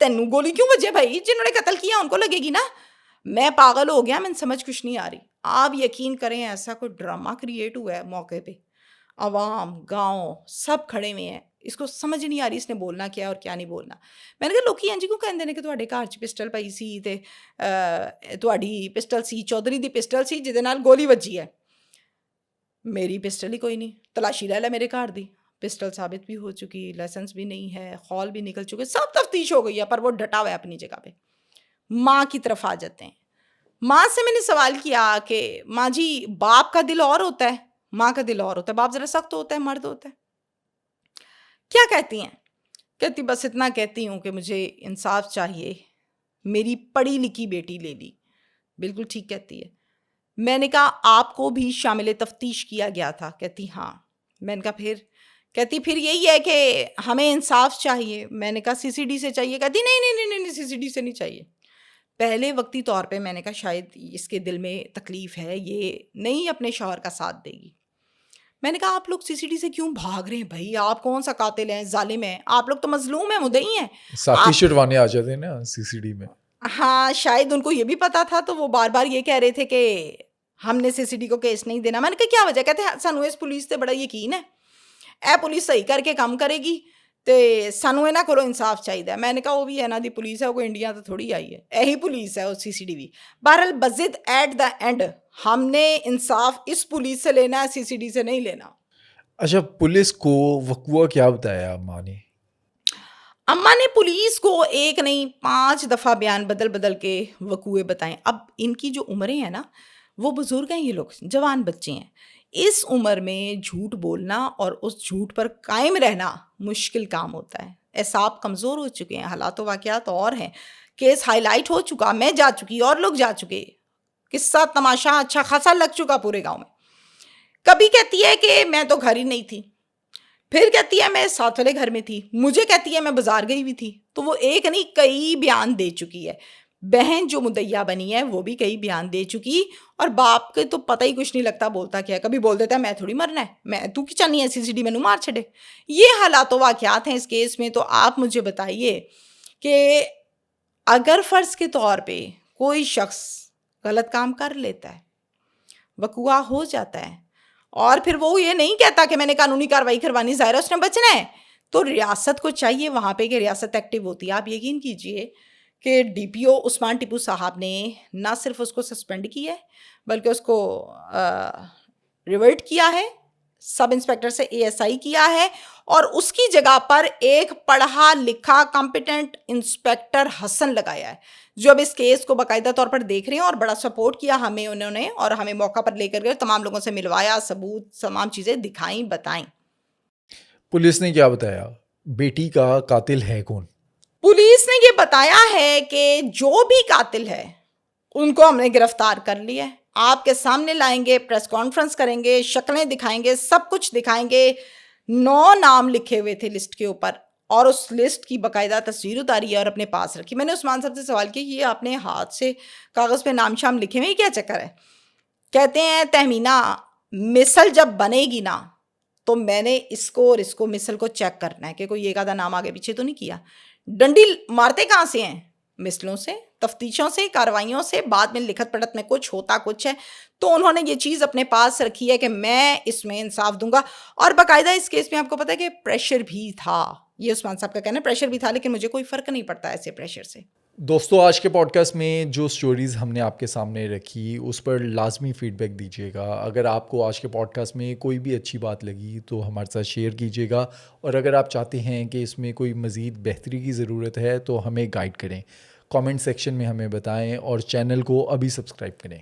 تینوں گولی کیوں بجے بھائی؟ جنہوں نے قتل کیا ان کو لگے گی نا. میں پاگل ہو گیا, میں سمجھ کچھ نہیں آ رہی. آپ یقین کریں ایسا کوئی ڈرامہ کریٹ ہوا ہے موقع پہ, عوام گاؤں سب کھڑے ہوئے ہیں, اس کو سمجھ نہیں آ رہی اس نے بولنا کیا اور کیا نہیں بولنا. میں نے کہا لوکی انج کیوں کہندے نے کہ ਤੁਹਾਡੇ ਘਰ 'ਚ ਪਿਸਟਲ ਪਈ ਸੀ ਤੇ ਤੁਹਾਡੀ ਪਿਸਟਲ ਸੀ, ਚੌਧਰੀ ਦੀ ਪਿਸਟਲ ਸੀ ਜਿਹਦੇ ਨਾਲ ਗੋਲੀ ਵੱਜੀ ਹੈ. میری پسٹل ہی کوئی نہیں, تلاشی لے لے میرے گھر دی, پسٹل ثابت بھی ہو چکی, لائسنس بھی نہیں ہے, خول بھی نکل چکے, سب تفتیش ہو گئی ہے, پر وہ ڈٹا ہوا ہے اپنی جگہ پہ. ماں کی طرف آ جاتے ہیں. ماں سے میں نے سوال کیا کہ ماں جی باپ کا دل اور ہوتا ہے, ماں کا دل اور ہوتا ہے, باپ ذرا سخت ہوتا ہے, مرد ہوتا ہے. کیا کہتی ہیں؟ کہتی بس اتنا کہتی ہوں کہ مجھے انصاف چاہیے, میری پڑھی لکھی بیٹی لے لی. بالکل ٹھیک کہتی ہے. میں نے کہا آپ کو بھی شامل تفتیش کیا گیا تھا؟ کہتی ہاں. میں نے کہا پھر؟ کہتی پھر یہی ہے کہ ہمیں انصاف چاہیے. میں نے کہا سی سی ڈی سے چاہیے؟ کہتی نہیں نہیں نہیں نہیں سی سی ڈی سے نہیں چاہیے. پہلے وقتی طور پہ میں نے کہا شاید اس کے دل میں تکلیف ہے, یہ نہیں اپنے شوہر کا ساتھ دے گی. میں نے کہا آپ لوگ سی سی ڈی سے کیوں بھاگ رہے ہیں بھائی؟ آپ کون سا قاتل ہیں, ظالم ہیں, آپ لوگ تو مظلوم ہیں, مدعی ہیں. ساتھی شروانے آ جاتے ہیں نا سی سی ڈی میں. ہاں شاید ان کو یہ بھی پتا تھا, تو وہ بار بار یہ کہہ رہے تھے کہ ہم نے سی سی ڈی کو کیس نہیں دینا. میں نے کہا کیا وجہ؟ کہتے ہیں سانو اس پولیس سے بڑا یقین ہے, اے پولیس صحیح کر کے کام کرے گی تے سانو انہاں کولوں انصاف چاہیے. میں نے کہا وہ بھی انہاں دی پولیس ہے, وہ کوئی انڈیا تو تھوڑی آئی ہے, یہی پولیس ہے وہ سی سی ڈی بھی. بہرحال بزد ایٹ دا اینڈ ہم نے انصاف اس پولیس سے لینا ہے, سی سی ڈی سے نہیں لینا. اچھا پولیس کو وقوع کیا بتایا اماں نے؟ اماں نے پولیس کو ایک نہیں 5 دفعہ بیان بدل بدل کے وقوعے بتائیں. اب ان کی جو عمریں ہیں نا, وہ بزرگ ہیں, یہ لوگ جوان بچے ہیں. اس عمر میں جھوٹ بولنا اور اس جھوٹ پر قائم رہنا مشکل کام ہوتا ہے. اعصاب کمزور ہو چکے ہیں, حالات و واقعات اور ہیں, کیس ہائی لائٹ ہو چکا, میں جا چکی اور لوگ جا چکے, قصہ تماشا اچھا خاصا لگ چکا پورے گاؤں میں. کبھی کہتی ہے کہ میں تو گھر ہی نہیں تھی, پھر کہتی ہے میں ساتھ والے گھر میں تھی, مجھے کہتی ہے میں بازار گئی ہوئی تھی. تو وہ ایک نہیں کئی بیان دے چکی ہے. بہن جو مدعیہ بنی ہے وہ بھی کئی بیان دے چکی, اور باپ کے تو پتہ ہی کچھ نہیں لگتا بولتا کیا ہے. کبھی بول دیتا ہے میں تھوڑی مرنا ہے, میں تو کی چانی ایسی سیڑھی میں مار چھڑے. یہ حالات و واقعات ہیں اس کیس میں. تو آپ مجھے بتائیے کہ اگر فرض کے طور پہ کوئی شخص غلط کام کر لیتا ہے, وقوع ہو جاتا ہے, اور پھر وہ یہ نہیں کہتا کہ میں نے قانونی کارروائی کروانی, ظاہر ہے اس نے بچنا ہے, تو ریاست کو چاہیے وہاں پہ کہ ریاست ایکٹیو ہوتی ہے. آپ یقین کیجئے کہ ڈی پی او عثمان ٹیپو صاحب نے نہ صرف اس کو سسپینڈ کیا ہے بلکہ اس کو ریورٹ کیا ہے, سب انسپیکٹر سے اے ایس آئی کیا ہے, اور اس کی جگہ پر ایک پڑھا لکھا کمپیٹنٹ انسپیکٹر حسن لگایا ہے, جو اب اس کیس کو باقاعدہ طور پر دیکھ رہے ہیں, اور بڑا سپورٹ کیا ہمیں انہوں نے, اور ہمیں موقع پر لے کر گئے, تمام لوگوں سے ملوایا, ثبوت تمام چیزیں دکھائیں, بتائیں. پولیس نے کیا بتایا, بیٹی کا قاتل ہے کون؟ پولیس نے یہ بتایا ہے کہ جو بھی قاتل ہے ان کو ہم نے گرفتار کر لیا ہے, آپ کے سامنے لائیں گے, پریس کانفرنس کریں گے, شکلیں دکھائیں گے, سب کچھ دکھائیں گے. 9 نام لکھے ہوئے تھے لسٹ کے اوپر, اور اس لسٹ کی باقاعدہ تصویر اتاری ہے اور اپنے پاس رکھی. میں نے عثمان صاحب سے سوال کیا کہ یہ اپنے ہاتھ سے کاغذ پہ نام شام لکھے ہوئے, کیا چکر ہے؟ کہتے ہیں تہمینہ مثل جب بنے گی نا تو میں نے اس کو اور اس کو مثل کو چیک کرنا ہے کہ کوئی ایک آدھا نام آگے پیچھے تو نہیں کیا. ڈنڈی مارتے کہاں سے ہیں؟ مثلوں سے, تفتیشوں سے, کارروائیوں سے, بعد میں لکھت پڑھت میں کچھ ہوتا کچھ ہے. تو انہوں نے یہ چیز اپنے پاس رکھی ہے کہ میں اس میں انصاف دوں گا. اور باقاعدہ اس کیس میں آپ کو پتہ ہے کہ پریشر بھی تھا, یہ عثمان صاحب کا کہنا ہے پریشر بھی تھا, لیکن مجھے کوئی فرق نہیں پڑتا ایسے پریشر سے. دوستو آج کے پوڈ کاسٹ میں جو سٹوریز ہم نے آپ کے سامنے رکھی اس پر لازمی فیڈ بیک دیجیے گا. اگر آپ کو آج کے پوڈ کاسٹ میں کوئی بھی اچھی بات لگی تو ہمارے ساتھ شیئر کیجیے گا, اور اگر آپ چاہتے ہیں کہ اس میں کوئی مزید بہتری کی ضرورت ہے تو ہمیں گائیڈ کریں, کامنٹ سیکشن میں ہمیں بتائیں, اور چینل کو ابھی سبسکرائب کریں.